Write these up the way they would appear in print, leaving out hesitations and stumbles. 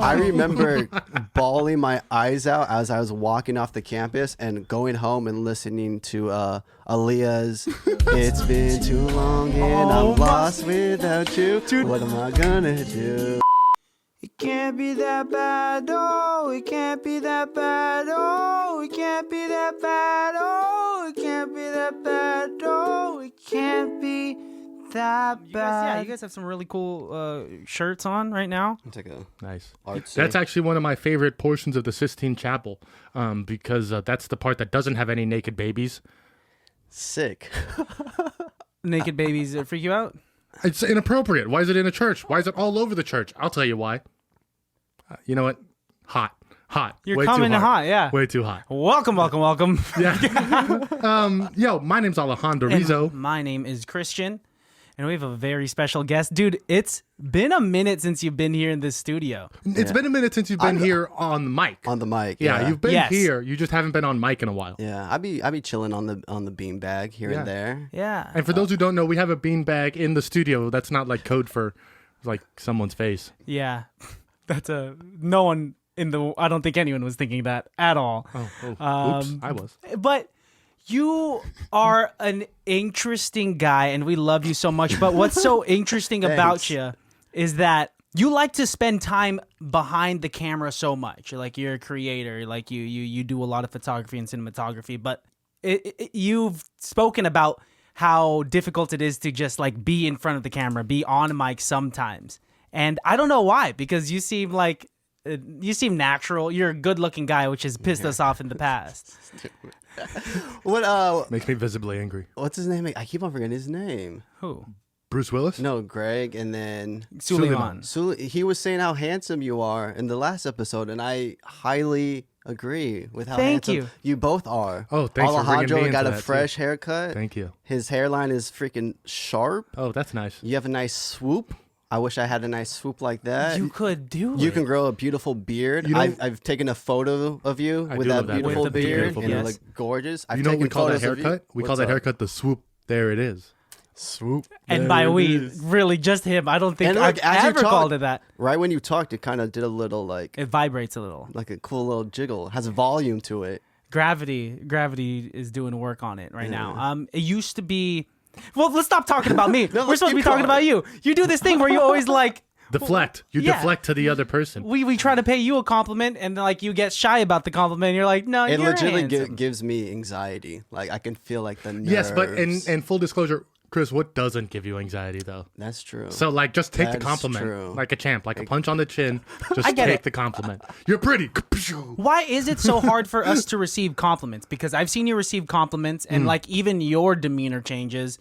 I remember bawling my eyes out as I was walking off the campus and going home and listening to Aaliyah's "It's Been Too Long and I'm Lost Without You. What am I gonna do?" It can't be that bad, oh, it can't be that bad, oh, it can't be that bad, oh, it can't be that bad, oh, it can't be that bad. You guys have some really cool shirts on right now. It's like a nice. artsy. That's actually one of my favorite portions of the Sistine Chapel, because that's the part that doesn't have any naked babies. Sick. Naked babies freak you out? It's inappropriate. Why is it in a church? Why is it all over the church? I'll tell you why. You know what? Hot. You're Way coming too hot, yeah. Way too hot. Welcome. Yeah. Yo, my name's Alejandro Rizzo. My name is Christian, and we have a very special guest. Dude, it's been a minute since you've been here in this studio. It's been a minute since you've been here on the mic. On the mic. Yeah, you've been here. You just haven't been on mic in a while. Yeah, I be chilling on the beanbag here and there. Yeah. And for those who don't know, we have a beanbag in the studio. That's not like code for like someone's face. Yeah. That's no one in the, I don't think anyone was thinking that at all. Oops, I was. But you are an interesting guy, and we love you so much. But what's so interesting about you is that you like to spend time behind the camera so much. Like, you're a creator. Like, you do a lot of photography and cinematography. But you've spoken about how difficult it is to just like be in front of the camera, be on mic sometimes. And I don't know why, because you seem like natural. You're a good-looking guy, which has pissed us off in the past. What makes me visibly angry. What's his name? I keep on forgetting his name. Who? Bruce Willis? No, Greg, and then Suleiman. He was saying how handsome you are in the last episode, and I highly agree with how handsome you both are. Oh, thanks for bringing Alejandro me got a into that, fresh too. haircut. Thank you. His hairline is freaking sharp. Oh, that's nice. You have a nice swoop. I wish I had a nice swoop like that. You could do it. You can grow a beautiful beard. I've taken a photo of you with that beautiful beard, and it looked gorgeous. You know what we call that haircut? We call that haircut the swoop. There it is. Swoop. And by we, really just him. I don't think I've ever called it that. Right when you talked, it kind of did a little like... It vibrates a little. Like a cool little jiggle. It has a volume to it. Gravity is doing work on it right now. It used to be... Well, let's stop talking about me. We're supposed to be talking about you. You do this thing where you always like... Deflect. You deflect to the other person. We try to pay you a compliment, and like you get shy about the compliment. And you're like, no, it you're legitimately gives me anxiety. Like I can feel like the nerves. Yes, but in full disclosure, Chris, what doesn't give you anxiety though? That's true. So like, just take the compliment, like a champ, like a punch on the chin. Just take the compliment. You're pretty. Why is it so hard for us to receive compliments? Because I've seen you receive compliments, and like even your demeanor changes.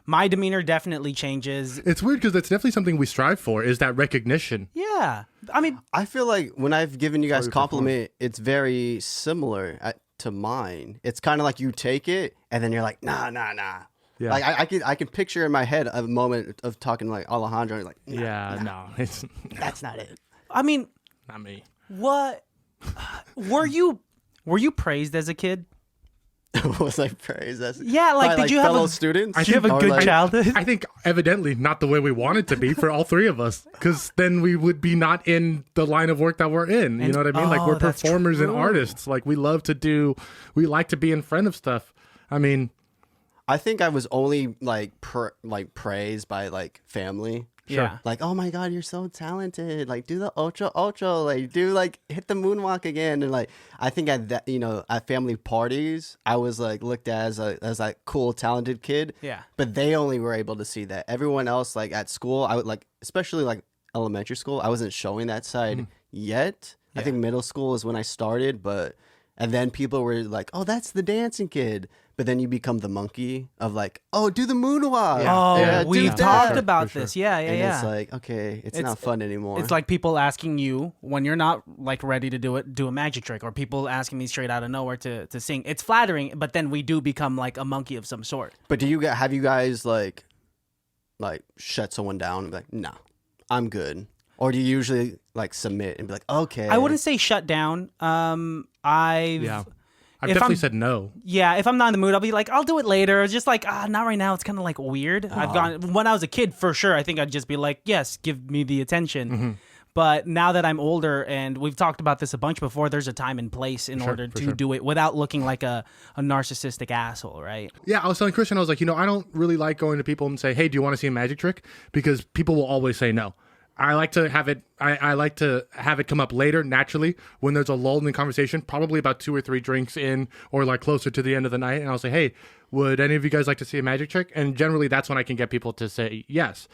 My demeanor definitely changes. It's weird because that's definitely something we strive for, is that recognition. Yeah. I mean, I feel like when I've given you guys compliment, it's very similar to mine. It's kind of like you take it and then you're like, nah. Yeah. Like I can picture in my head a moment of talking like Alejandro, like, no, it's that's not it. I mean, not me. What were you praised as a kid? Was I praised as did you have fellow students? Did you have a good childhood? I think evidently not the way we wanted to be for all three of us, because then we would be not in the line of work that we're in. You know what I mean? Like we're performers and artists. Like we like to be in front of stuff. I mean, I think I was only like praised by like family. Sure. Yeah. Like, oh my God, you're so talented. Like, do the ocho. Like, hit the moonwalk again. And like, I think at that, at family parties, I was like looked at as like cool, talented kid. Yeah. But they only were able to see that. Everyone else, like at school, I would like, especially like elementary school, I wasn't showing that side yet. Yeah. I think middle school is when I started, and then people were like, oh, that's the dancing kid. But then you become the monkey of like, oh, do the moonwalk. Yeah. We talked about this. Yeah. And it's like, okay, it's not fun anymore. It's like people asking you when you're not like ready to do it, do a magic trick, or people asking me straight out of nowhere to sing. It's flattering, but then we do become like a monkey of some sort. But have you guys like shut someone down and be like, nah, I'm good? Or do you usually like submit and be like, okay? I wouldn't say shut down. I've definitely said no. Yeah, if I'm not in the mood, I'll be like, I'll do it later. It's just like, not right now. It's kind of like weird. When I was a kid, for sure, I think I'd just be like, yes, give me the attention. Mm-hmm. But now that I'm older, and we've talked about this a bunch before, there's a time and place in order to do it without looking like a narcissistic asshole, right? Yeah, I was telling Christian, I was like, I don't really like going to people and say, hey, do you want to see a magic trick? Because people will always say no. I like to have it. I like to have it come up later, naturally, when there's a lull in the conversation, probably about 2 or 3 drinks in, or like closer to the end of the night. And I'll say, "Hey, would any of you guys like to see a magic trick?" And generally, that's when I can get people to say yes,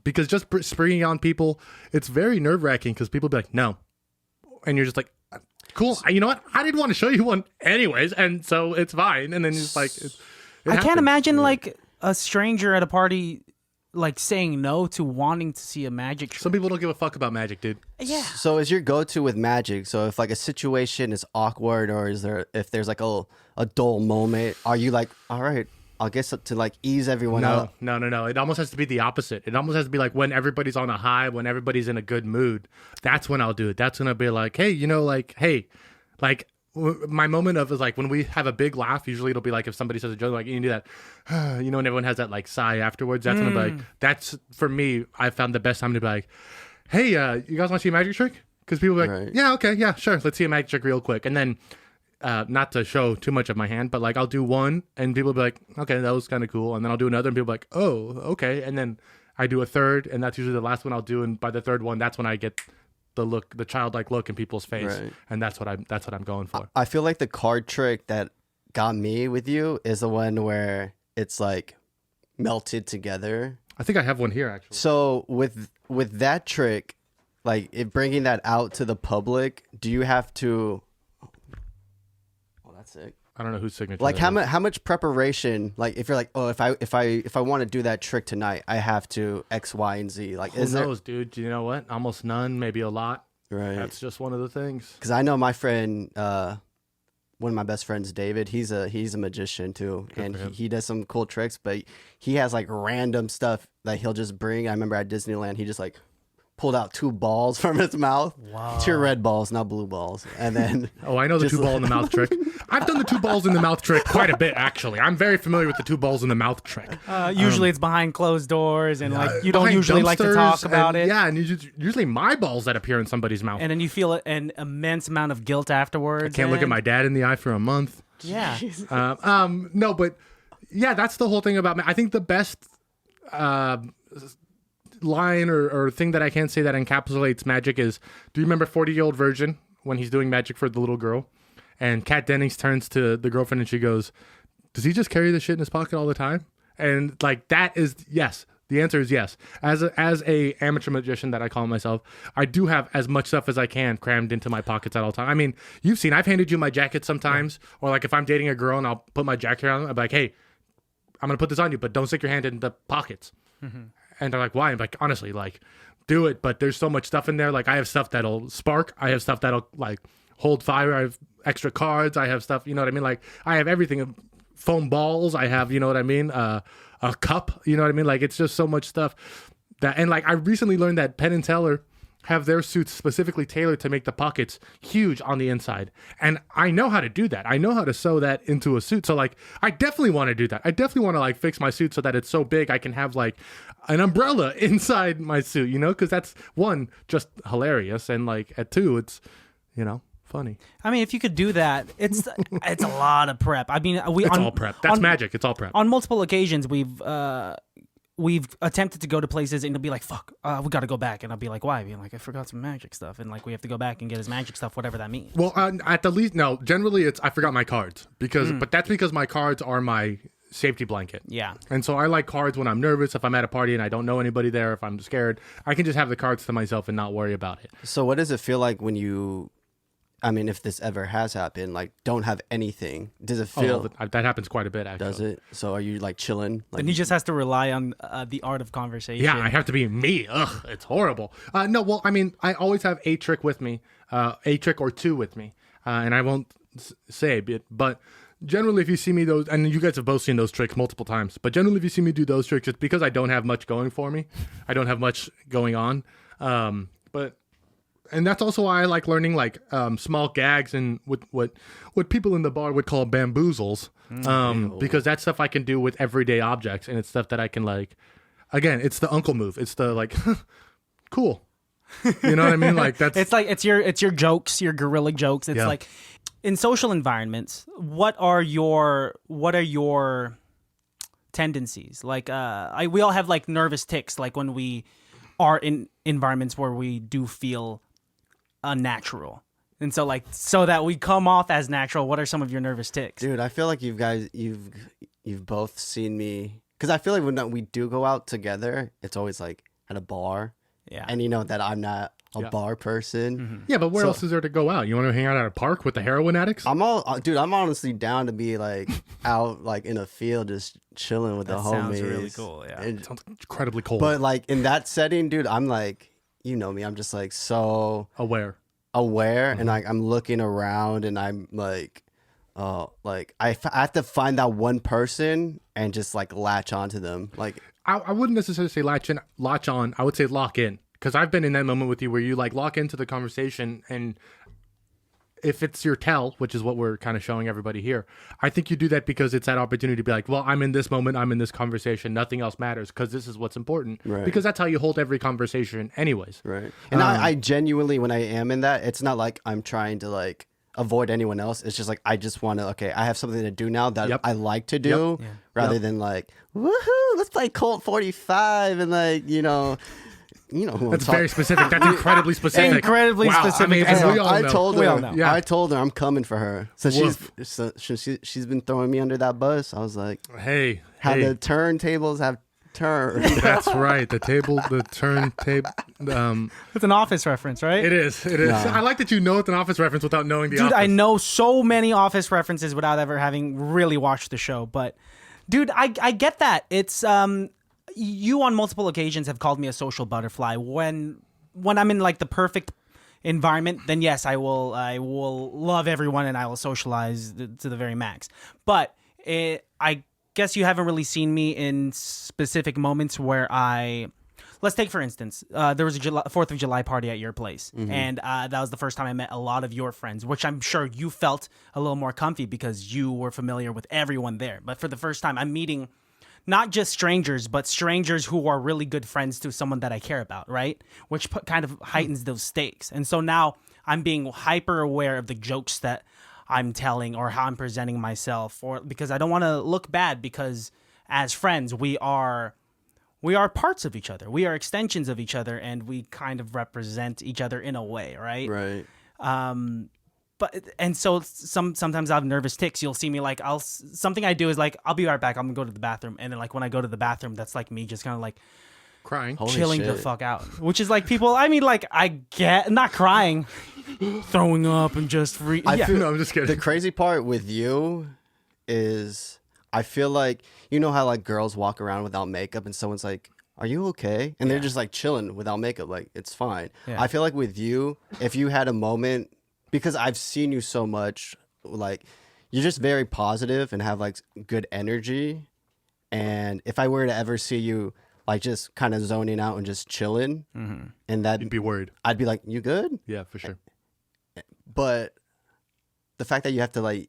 because just springing on people, it's very nerve wracking because people be like, "No," and you're just like, "Cool, you know what? I didn't want to show you one anyways, and so it's fine." And then it's like, I can't imagine like a stranger at a party like saying no to wanting to see a magic trick. Some people don't give a fuck about magic, dude. Yeah. So is your go-to with magic? So if like a situation is awkward, or if there's like a dull moment, are you like, all right, I'll guess to like ease everyone out? No. It almost has to be the opposite. It almost has to be like when everybody's on a high, when everybody's in a good mood. That's when I'll do it. That's when I'll be like, hey, my moment of is like when we have a big laugh. Usually it'll be like if somebody says a joke, like you can do that, and everyone has that like sigh afterwards. That's when I'll be like, that's for me. I found the best time to be like, hey, you guys want to see a magic trick? Because people be like, yeah, okay, yeah, sure, let's see a magic trick real quick. And then, not to show too much of my hand, but like I'll do one, and people will be like, okay, that was kind of cool. And then I'll do another, and people will be like, oh, okay. And then I do a third, and that's usually the last one I'll do. And by the third one, that's when I get the childlike look in people's face, and that's what I'm going for. I feel like the card trick that got me with you is the one where it's like melted together. I think I have one here actually. So with that trick, like bringing that out to the public, do you have to? Oh, that's sick. I don't know whose signature. Like how much preparation? Like if you're like, oh, if I want to do that trick tonight, I have to X, Y, and Z. Like who knows, dude? You know what? Almost none, maybe a lot. Right. That's just one of the things. Because I know my friend, one of my best friends, David. He's a magician too, and he does some cool tricks. But he has like random stuff that he'll just bring. I remember at Disneyland, he just like pulled out 2 balls from his mouth. Wow. 2 red balls, not blue balls. And then I know the 2 ball in the mouth trick. I've done the 2 balls in the mouth trick quite a bit, actually. I'm very familiar with the 2 balls in the mouth trick. Usually it's behind closed doors, and like you don't usually like to talk about it. Yeah, and usually my balls that appear in somebody's mouth. And then you feel an immense amount of guilt afterwards. I can't look at my dad in the eye for a month. Yeah. No, but yeah, that's the whole thing about me. I think the best line or thing that I can say that encapsulates magic is, do you remember 40-Year-Old Virgin when he's doing magic for the little girl? And Kat Dennings turns to the girlfriend and she goes, does he just carry the shit in his pocket all the time? And like that is yes. The answer is yes. As a amateur magician that I call myself, I do have as much stuff as I can crammed into my pockets at all times. I mean, you've seen I've handed you my jacket sometimes, or like if I'm dating a girl and I'll put my jacket on, I'm like, hey, I'm gonna put this on you, but don't stick your hand in the pockets. Mm-hmm. And they're like, why? I'm like, honestly, like, do it. But there's so much stuff in there. Like, I have stuff that'll spark. I have stuff that'll like hold fire. I have extra cards. I have stuff. You know what I mean? Like, I have everything. Foam balls. I have. You know what I mean? A cup. You know what I mean? Like, it's just so much stuff. And like, I recently learned that Penn and Teller have their suits specifically tailored to make the pockets huge on the inside. And I know how to do that. I know how to sew that into a suit. So like, I definitely want to do that. I definitely want to like fix my suit so that it's so big I can have like an umbrella inside my suit, you know? Because that's 1, just hilarious. And like at 2, it's, you know, funny. I mean, if you could do that, it's a lot of prep. I mean, it's all prep. That's magic. It's all prep. On multiple occasions, we've attempted to go to places and it'll be like, fuck, we got to go back. And I'll be like, why? Being like, I forgot some magic stuff. And like, we have to go back and get his magic stuff, whatever that means. Well, at the least, no, generally it's, I forgot my cards but that's because my cards are my safety blanket. Yeah. And so I like cards when I'm nervous. If I'm at a party and I don't know anybody there, if I'm scared, I can just have the cards to myself and not worry about it. So what does it feel like when you, I mean, if this ever has happened, like don't have anything? Does it feel? That happens quite a bit, actually. Does it? So are you like chilling? Like, and he just has to rely on the art of conversation. Yeah, I have to be me. Ugh, it's horrible. No, well, I mean, I always have a trick with me, a trick or 2 with me, and I won't say it, but generally if you see me those, and you guys have both seen those tricks multiple times, but generally if you see me do those tricks, it's because I don't have much going for me. I don't have much going on, and that's also why I like learning like small gags and what people in the bar would call bamboozles, because that's stuff I can do with everyday objects, and it's stuff that I can like. Again, it's the uncle move. It's the like, cool. You know what I mean? Like that's it's your jokes, your guerrilla jokes. It's like in social environments, what are your tendencies? Like we all have like nervous tics, like when we are in environments where we do feel unnatural. And so like so that we come off as natural, what are some of your nervous tics? Dude, I feel like you've both seen me, because I feel like when we do go out together, it's always like at a bar. Yeah. And you know that I'm not a bar person. Mm-hmm. Yeah, but where else is there to go out? You want to hang out at a park with the heroin addicts? I'm honestly down to be like out like in a field just chilling with the homies. Sounds really cool, yeah. It sounds incredibly cold. But like in that setting, dude, I'm like, you know me, I'm just like so aware, and like I'm looking around and I'm like, like I have to find that one person and just like latch onto them. Like I wouldn't necessarily say latch on. I would say lock in, because I've been in that moment with you where you like lock into the conversation, and if it's your tell, which is what we're kind of showing everybody here, I think you do that because it's that opportunity to be like, well, I'm in this moment, I'm in this conversation, nothing else matters, because this is what's important. Right. Because that's how you hold every conversation anyways. Right. And I genuinely, when I am in that, it's not like I'm trying to like avoid anyone else. It's just like I just want to, okay, I have something to do now that I like to do, rather than like, woohoo, let's play Colt 45 and like, you know who that's very specific. That's incredibly specific. Incredibly specific. I mean, And we all know. I told her I'm coming for her. So she's been throwing me under that bus. I was like, hey, how the turntables have turned. That's right. The turntable. It's an Office reference, right? It is. It is. No. I like that you know it's an Office reference without knowing the Office. Dude, I know so many Office references without ever having really watched the show. But, dude, I get that. It's you on multiple occasions have called me a social butterfly. When I'm in like the perfect environment, then yes, I will love everyone and I will socialize to the very max. But I guess you haven't really seen me in specific moments where let's take for instance, there was a 4th of July party at your place, and that was the first time I met a lot of your friends, which I'm sure you felt a little more comfy because you were familiar with everyone there. But for the first time, I'm meeting not just strangers, but strangers who are really good friends to someone that I care about, right? Which kind of heightens those stakes. And so now I'm being hyper aware of the jokes that I'm telling or how I'm presenting myself, or because I don't want to look bad, because as friends, we are parts of each other. We are extensions of each other, and we kind of represent each other in a way, right? Right. And so sometimes I have nervous tics. You'll see me like something I do is like I'll be right back. I'm gonna go to the bathroom, and then like when I go to the bathroom, that's like me just kind of like crying, chilling the fuck out. Which is like people. I mean, like I get not crying, throwing up and just no, I'm just kidding. The crazy part with you is I feel like you know how like girls walk around without makeup, and someone's like, "Are you okay?" And they're just like chilling without makeup, like it's fine. Yeah. I feel like with you, if you had a moment. Because I've seen you so much, like, you're just very positive and have, like, good energy. And if I were to ever see you, like, just kind of zoning out and just chilling, and that... You'd be worried. I'd be like, you good? Yeah, for sure. But the fact that you have to, like,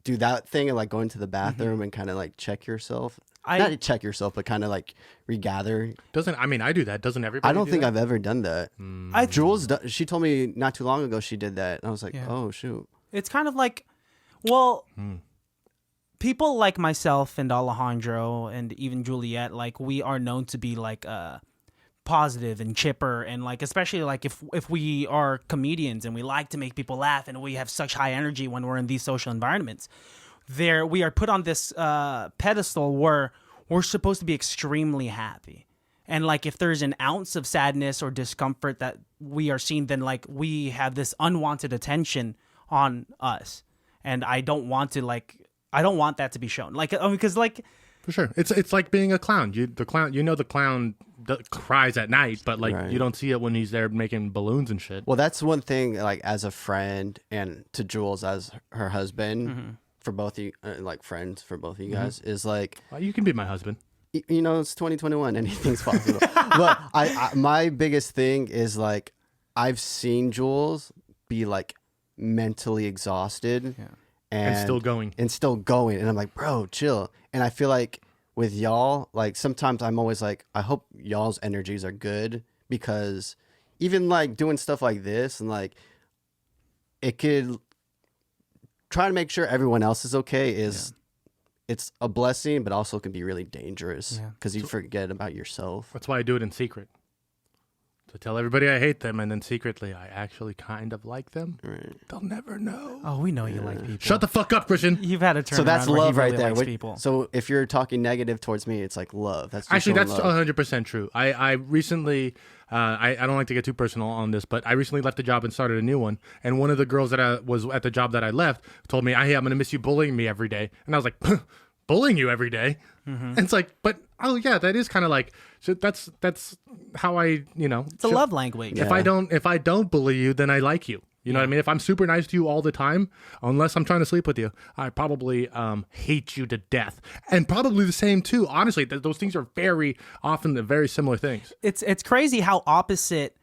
do that thing and, like, go into the bathroom and kind of, like, check yourself... Not check yourself, but kind of like regather. I do that. Doesn't everybody? I don't think that? I've ever done that. Jules, she told me not too long ago she did that. And I was like, oh, shoot. It's kind of like, well, people like myself and Alejandro and even Juliet, like we are known to be like positive and chipper, and like especially like if we are comedians and we like to make people laugh and we have such high energy when we're in these social environments. We are put on this pedestal where we're supposed to be extremely happy. And like if there's an ounce of sadness or discomfort that we are seeing, then like we have this unwanted attention on us. And I don't want that to be shown. Like because like for sure. It's like being a clown. The clown cries at night, but like you don't see it when he's there making balloons and shit. Well, that's one thing, like as a friend and to Jules as her husband, for both of you, like friends for both of you guys, is like... Well, you can be my husband. You know, it's 2021. Anything's possible. But my biggest thing is like, I've seen Jules be like mentally exhausted and still going. And I'm like, bro, chill. And I feel like with y'all, like sometimes I'm always like, I hope y'all's energies are good, because even like doing stuff like this and like it could try to make sure everyone else is okay is it's a blessing, but also can be really dangerous because you forget about yourself. That's why I do it in secret. To tell everybody I hate them, and then secretly I actually kind of like them. Right. They'll never know. Oh, we know you like people. Shut the fuck up, Christian. You've had a turn. So that's around where love he right really there. likes people. So if you're talking negative towards me, it's like love. That's just Actually, showing that's love. 100% true. I recently, I don't like to get too personal on this, but I recently left a job and started a new one. And one of the girls that I was at the job that I left told me, hey, I'm going to miss you bullying me every day. And I was like, bullying you every day? And it's like, but, oh yeah, that is kind of like, so that's how I, It's a love language. If I don't bully you, then I like you. You know what I mean? If I'm super nice to you all the time, unless I'm trying to sleep with you, I probably hate you to death. And probably the same too. Honestly, those things are very often the very similar things. It's crazy how opposite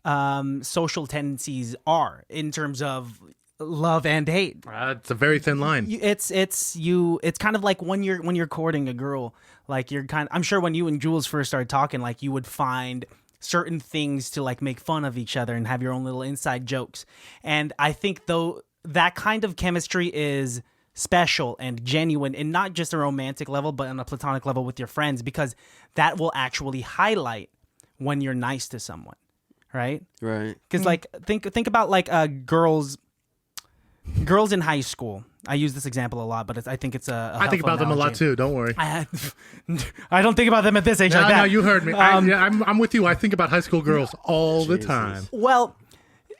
social tendencies are in terms of love and hate. It's a very thin line. It's kind of like when you're courting a girl, like I'm sure when you and Jules first started talking, like you would find certain things to like make fun of each other and have your own little inside jokes. And I think though that kind of chemistry is special and genuine, and not just a romantic level, but on a platonic level with your friends, because that will actually highlight when you're nice to someone, right? Right. Because like think about like girls in high school. I use this example a lot, but I think it's a I think about them a lot too. Don't worry. I don't think about them at this age like that. No, you heard me. I'm with you. I think about high school girls all the time. Well,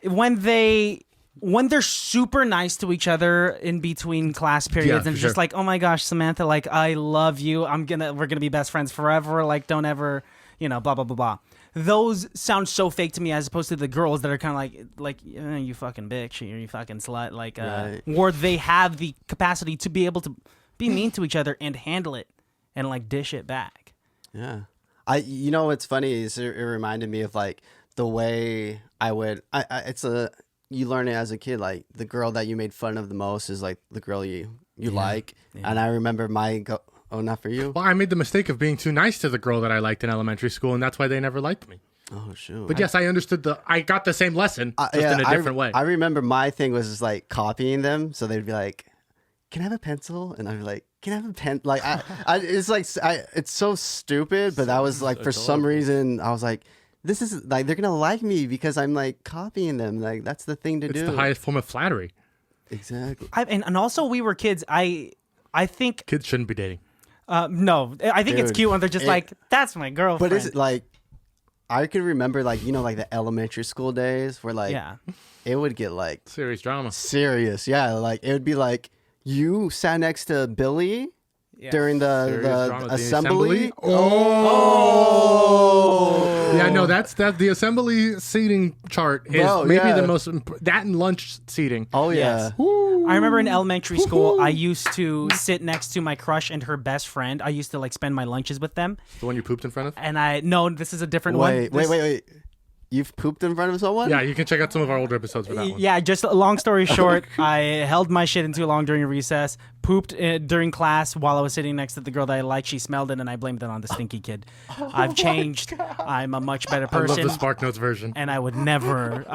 when they're super nice to each other in between class periods, and just like, oh my gosh, Samantha, like I love you. We're gonna be best friends forever. Like don't ever, blah blah blah blah. Those sound so fake to me, as opposed to the girls that are kind of like you fucking bitch, or you fucking slut, like where they have the capacity to be able to be mean to each other and handle it and like dish it back. Yeah. What's funny is it reminded me of like the way I would, you learn it as a kid, like the girl that you made fun of the most is like the girl you like. Yeah. And I remember oh, not for you? Well, I made the mistake of being too nice to the girl that I liked in elementary school, and that's why they never liked me. Oh, shoot. But yes, I understood I got the same lesson, just in a different way. I remember my thing was just like copying them. So they'd be like, can I have a pencil? And I'd be like, can I have a pen? Like, it's like, it's so stupid, but that was like, for some reason, I was like, this is like, they're going to like me because I'm like copying them. Like, that's the thing to do. It's the highest form of flattery. Exactly. And also we were kids. I think kids shouldn't be dating. No, I think it's cute when they're just like, that's my girlfriend. But is it like, I could remember like, like the elementary school days where like, it would get like serious drama. Serious. Yeah. Like it would be like you sat next to Billy during the assembly. Oh. Yeah, no, that's the assembly seating chart is the most, that and lunch seating. Oh yeah. Yes. I remember in elementary school, I used to sit next to my crush and her best friend. I used to like spend my lunches with them. The one you pooped in front of? And no, this is a different one. Wait. You've pooped in front of someone? Yeah, you can check out some of our older episodes for that one. Yeah, just a long story short, I held my shit in too long during recess, pooped during class while I was sitting next to the girl that I liked. She smelled it, and I blamed it on the stinky kid. I've changed. I'm a much better person. I love the Spark Notes version. And I would never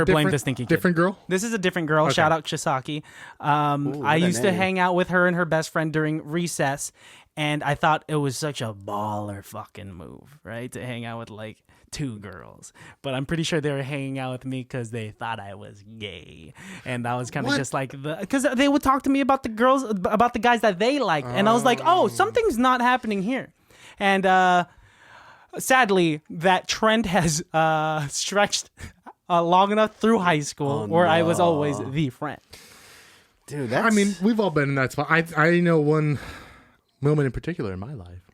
blame the stinky kid. Different girl? This is a different girl. Okay. Shout out Chisaki. I used to hang out with her and her best friend during recess, and I thought it was such a baller fucking move, right? To hang out with like two girls, but I'm pretty sure they were hanging out with me because they thought I was gay, and I was kind of just like because they would talk to me about the guys that they liked, and I was like, oh, something's not happening here, and sadly that trend has stretched long enough through high school where I was always the friend. Dude, I mean, we've all been in that spot. I know one moment in particular in my life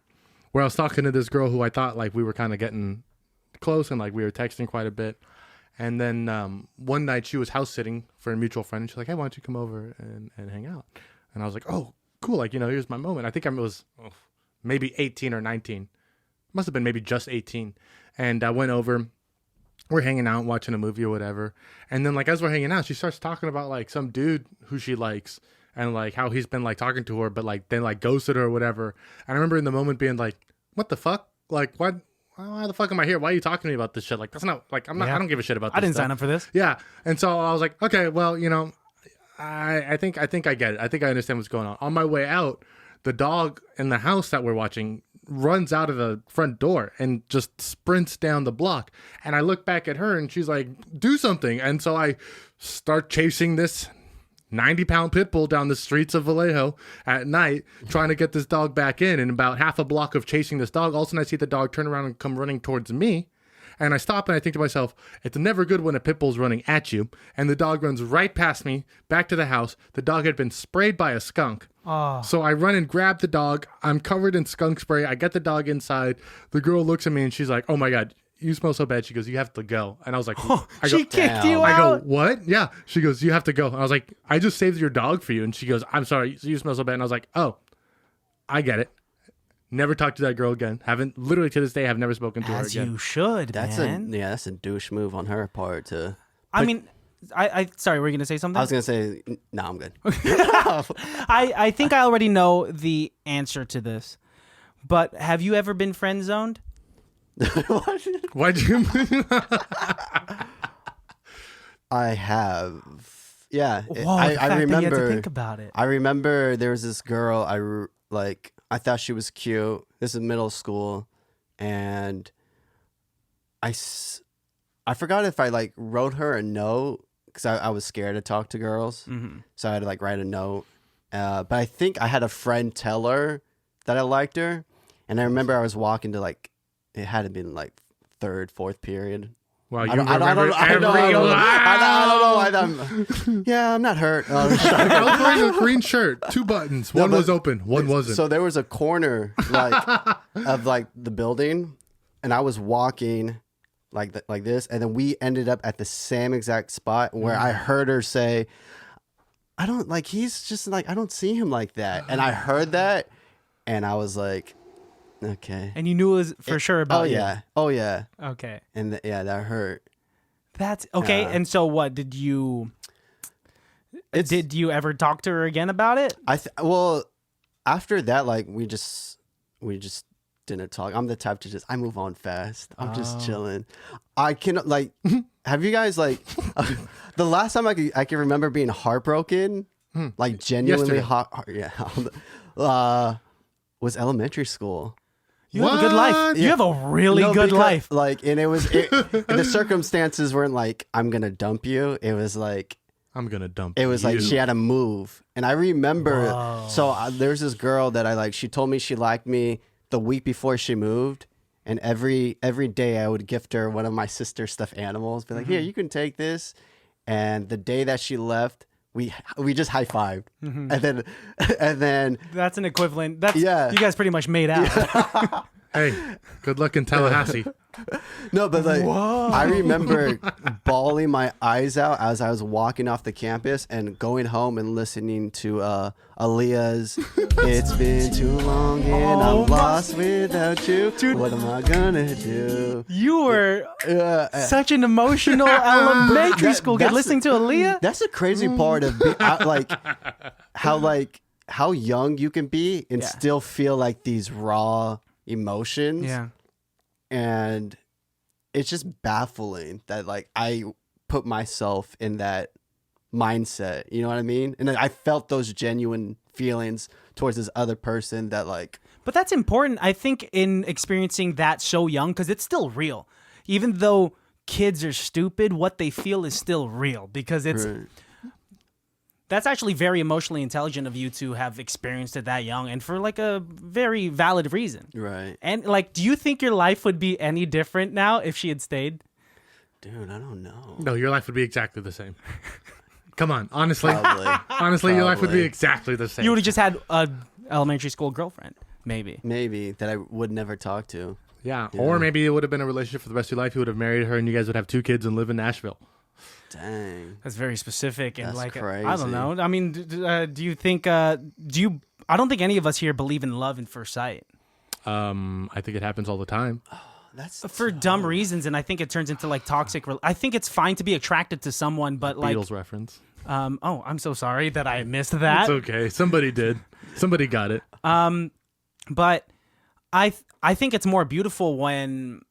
where I was talking to this girl who I thought like we were kind of getting close and like we were texting quite a bit, and then one night she was house sitting for a mutual friend, and she's like, hey, why don't you come over and hang out? And I was like, oh cool, like here's my moment. I think I was maybe 18 or 19, must have been maybe just 18, and I went over. We're hanging out watching a movie or whatever, and then like as we're hanging out, she starts talking about like some dude who she likes and like how he's been like talking to her but like then like ghosted her or whatever. And I remember in the moment being like, what the fuck, like what? why the fuck am I here? Why are you talking to me about this shit? Like, that's not, like, I don't give a shit about this I didn't stuff. sign up for this. Yeah. And so I was like, okay, well, you know, I think I get it. I think I understand what's going on. On my way out, the dog in the house that we're watching runs out of the front door and just sprints down the block. And I look back at her and she's like, do something. And so I start chasing this 90-pound pit bull down the streets of Vallejo at night, trying to get this dog back in. And about half a block of chasing this dog, all of a sudden I see the dog turn around and come running towards me. And I stop and I think to myself, it's never good when a pit bull's running at you. And the dog runs right past me, back to the house. The dog had been sprayed by a skunk. Oh. So I run and grab the dog. I'm covered in skunk spray. I get the dog inside. The girl looks at me and she's like, oh my God, you smell so bad. She goes, you have to go. And I was like, she kicked you I out? go, what? Yeah. She goes, you have to go. And I was like, I just saved your dog for you. And she goes, I'm sorry, you smell so bad. And I was like, oh, I get it. Never talked to that girl again. Haven't, literally to this day, have never spoken to her As again. you should, That's man. that's a douche move on her part to. I mean, I sorry, were you gonna say something? I was gonna say, no, I'm good. I think I already know the answer to this, but have you ever been friend zoned? Why'd you? I have. Yeah, Whoa, the I fact that you remember. had to think about it. I remember there was this girl I thought she was cute. This is middle school, and I forgot if I like wrote her a note because I was scared to talk to girls, so I had to like write a note. But I think I had a friend tell her that I liked her, and I remember I was walking to like it had to been like third, fourth period. Wow, you I don't remember every I don't know. Yeah, I'm not hurt. I was wearing a green shirt, 2 buttons. One was open, one wasn't. So there was a corner like of like the building, and I was walking like this, and then we ended up at the same exact spot where I heard her say, "I don't like. He's just like I don't see him like that." And I heard that, and I was like, "Okay." And you knew it was for sure about you. Oh yeah. Okay. And that hurt. That's okay. And so, what did you? Did you ever talk to her again about it? Well, after that, like we just didn't talk. I'm the type to I move on fast. I'm just chilling. I can like. Have you guys like the last time I can remember being heartbroken, like genuinely was elementary school. You have a good life. You have a really good life. Like, and the circumstances weren't like I'm gonna dump you. It was like I'm gonna dump. It was like she had to move, and I remember. So there's this girl that I like. She told me she liked me the week before she moved, and every day I would gift her one of my sister's stuffed animals. Be like, here, you can take this. And the day that she left, we just high fived, and then That's an equivalent. That's you guys pretty much made out. Hey, good luck in Tallahassee. No, but like I remember bawling my eyes out as I was walking off the campus and going home and listening to Aaliyah's "It's Been Too Long and I'm Lost Without You. Dude, what am I gonna do?" You were such an emotional elementary school kid listening to Aaliyah. That's the crazy part of how young you can be and still feel like these raw emotions. Yeah. And it's just baffling that like I put myself in that mindset, you know what I mean? And then I felt those genuine feelings towards this other person that like. But that's important, I think, in experiencing that so young, because it's still real. Even though kids are stupid, what they feel is still real, because it's. Right. That's actually very emotionally intelligent of you to have experienced it that young, and for like a very valid reason. Right. And like, do you think your life would be any different now if she had stayed? Dude, I don't know. No, your life would be exactly the same. Come on, honestly. Probably. Your life would be exactly the same. You would have just had a elementary school girlfriend, maybe. Maybe that I would never talk to. Yeah, or maybe it would have been a relationship for the rest of your life. You would have married her, and you guys would have 2 kids and live in Nashville. Dang. That's very specific, and That's like crazy. I don't know. I mean, do you think? I don't think any of us here believe in love at first sight. I think it happens all the time. That's For dumb reasons, and I think it turns into like toxic. I think it's fine to be attracted to someone, but like Beatles reference. Oh, I'm so sorry that I missed that. It's okay. Somebody did. Somebody got it. But I think it's more beautiful when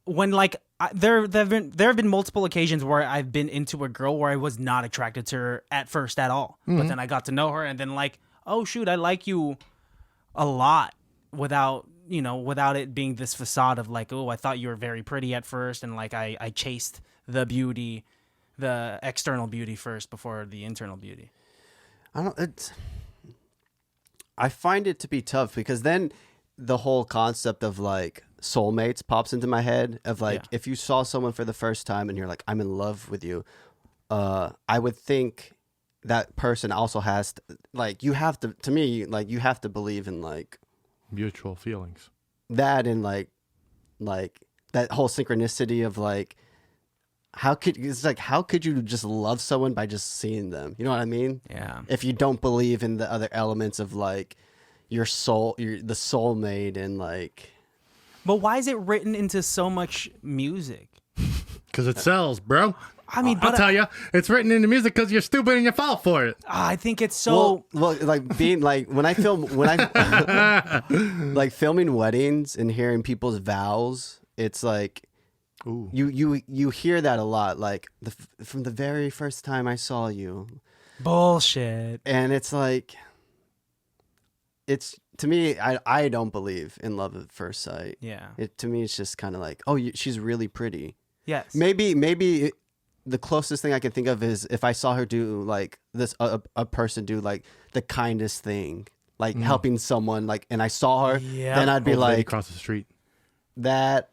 when like there have been multiple occasions where I've been into a girl where I was not attracted to her at first at all, but then I got to know her, and then like, oh shoot, I like you a lot without it being this facade of like, oh, I thought you were very pretty at first, and like I chased the beauty, the external beauty first before the internal beauty. I find it to be tough because then the whole concept of like soulmates pops into my head of like, if you saw someone for the first time and you're like, I'm in love with you, I would think that person also has to, like, you have to me, like, you have to believe in like mutual feelings, that, and like that whole synchronicity of like, how could you just love someone by just seeing them? You know what I mean? Yeah. If you don't believe in the other elements of like your soul, the soulmate, and like. But why is it written into so much music? Because it sells, bro. I mean, I'll tell you, it's written into music because you're stupid and you fall for it. I think it's so. Well, like being like when I like filming weddings and hearing people's vows, it's like. Ooh. You hear that a lot, like from the very first time I saw you. Bullshit. And it's like, it's to me, I don't believe in love at first sight. Yeah. To me, it's just kind of like, oh, she's really pretty. Yes. Maybe the closest thing I can think of is if I saw her do like this, a person do like the kindest thing, like helping someone, like, and I saw her, then I'd be like, across the street. That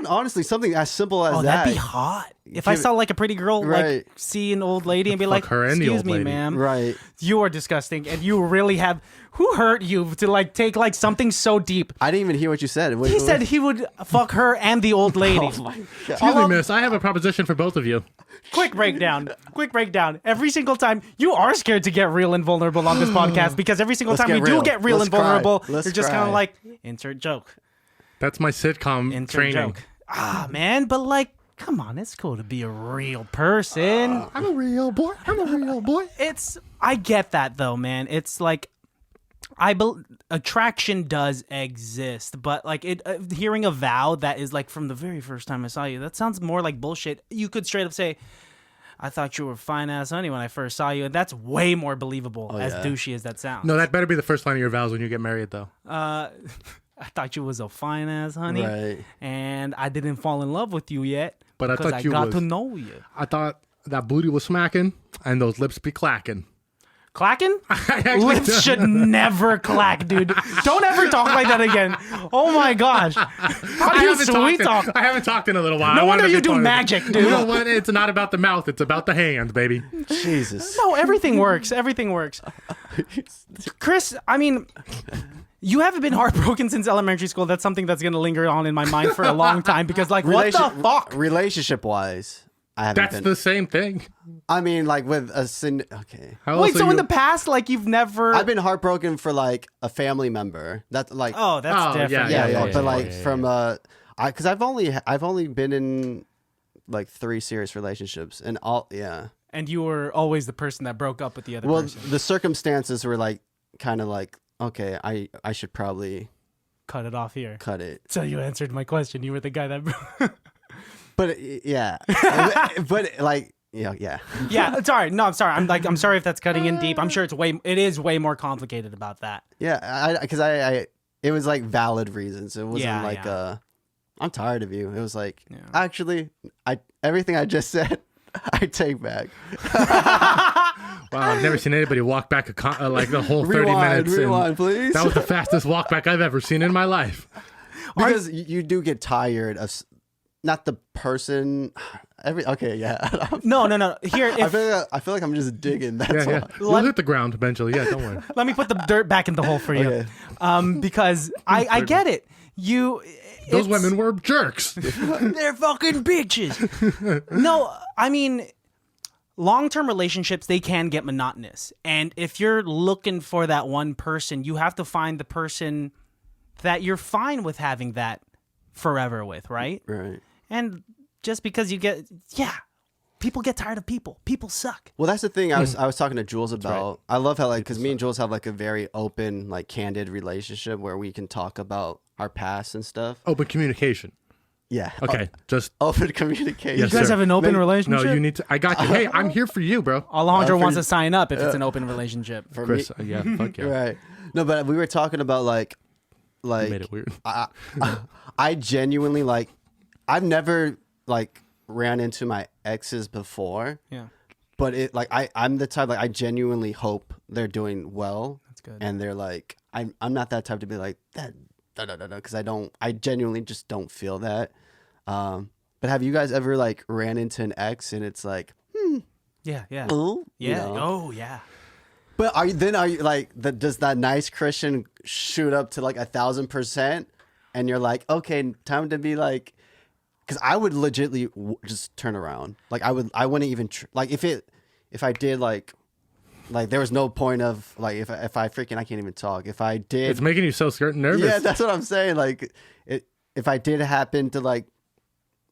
honestly, something as simple as that. That'd be hot. If I saw like a pretty girl, like see an old lady and be like, her and the "Excuse old me, lady." ma'am, Right. you are disgusting," and you really have. Who hurt you to like take like something so deep? I didn't even hear what you said. He said he would fuck her and the old lady. Oh my God. Excuse me, miss. I have a proposition for both of you. Quick breakdown. Every single time you are scared to get real and vulnerable on this podcast because every single time we do get real and vulnerable, you're just kind of like, insert joke. That's my sitcom Insert training. joke. Man, but like, come on, it's cool to be a real person. I'm a real boy. I get that though, man. It's like, attraction does exist, but like hearing a vow that is like from the very first time I saw you, that sounds more like bullshit. You could straight up say, I thought you were a fine ass honey when I first saw you, and that's way more believable, as douchey as that sounds. No, that better be the first line of your vows when you get married, though. I thought you was a fine ass honey, Right. and I didn't fall in love with you yet, But I because thought you got was- to know you. I thought that booty was smacking and those lips be clacking. Clacking? actually Lips don't. should never clack, dude. Don't ever talk like that again. Oh my gosh. How do you sweet talk? I haven't talked in a little while. No I wanted wonder to you be do part of it. magic, dude. You know what? It's not about the mouth. It's about the hands, baby. Jesus. No, everything works. Everything works. Chris, I mean, you haven't been heartbroken since elementary school. That's something that's going to linger on in my mind for a long time because, like, what the fuck? Relationship wise, I haven't That's been. the same thing. I mean, like with a okay. How Wait, else are so in you- the past, like, you've never... I've been heartbroken for like a family member. That's like Oh, that's Oh, different. yeah. But like yeah. from because I've only been in like 3 serious relationships and all And you were always the person that broke up with the other Well, person. the circumstances were like kind of like okay, I should probably Cut it off here. cut it. So you answered my question. You were the guy that... But yeah, but like yeah. Yeah, sorry. No, I'm sorry. I'm sorry if that's cutting in deep. I'm sure it is way more complicated about that. Yeah, because I it was like valid reasons. It wasn't Yeah, like yeah. I'm tired of you. It was like Yeah. actually everything I just said I take back. Wow, I've never seen anybody walk back like the whole 30 minutes. and Rewind, please. That was the fastest walk back I've ever seen in my life. Because you do get tired of not the person. Okay, yeah. No. Here, I feel like I'm just digging. That's Yeah. all. You'll hit the ground eventually. Yeah, don't worry. let me put the dirt back in the hole for you. Okay. Because I get it. Those women were jerks. They're fucking bitches. No, I mean, long-term relationships, they can get monotonous. And if you're looking for that one person, you have to find the person that you're fine with having that forever with, right? Right. And just because people get tired of people. People suck. Well, that's the thing I was talking to Jules about. I love how because me and Jules have like a very open, like candid relationship where we can talk about our past and stuff. Open communication. Yeah. Okay, just Open communication. Yes, You guys sir. have an open no, relationship? you need to. I got you. Hey, I'm here for you, bro. Alejandro for wants you- to sign up if it's an open relationship. For Chris, me, yeah, fuck yeah. right? No, but we were talking about You made like it weird. I genuinely like. I've never like ran into my exes before, Yeah, but it like I'm the type like I genuinely hope they're doing well. that's good. And they're like I'm not that type to be like that because I genuinely just don't feel that. But have you guys ever like ran into an ex and it's like Yeah. oh Yeah. you know? Oh, yeah. But are you like does that nice Christian shoot up to like 1,000% and you're like okay time to be like because I would legitly just turn around like I wouldn't even like if I did like there was no point of like if I freaking I can't even talk if I did It's making you so scared and nervous. yeah that's what I'm saying like if I did happen to like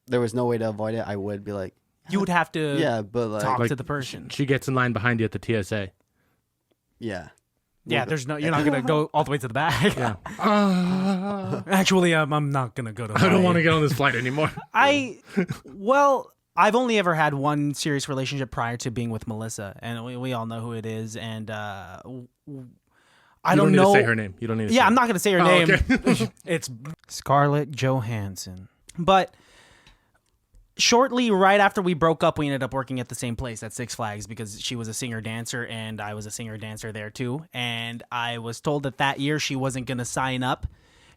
there was no way to avoid it I would be like You would have to yeah but like, talk Like, to the person. She gets in line behind you at the TSA. yeah Yeah, you're not gonna go all the way to the back. Yeah. Actually, I'm not gonna go to. I don't want to get on this flight anymore. I've only ever had one serious relationship prior to being with Melissa, and we all know who it is. And I You don't need know. to say her name. You don't need to say Yeah, her I'm not gonna say her Oh, name. okay. It's Scarlett Johansson. But shortly right after we broke up, we ended up working at the same place at Six Flags because she was a singer dancer and I was a singer dancer there too. And I was told that year she wasn't gonna sign up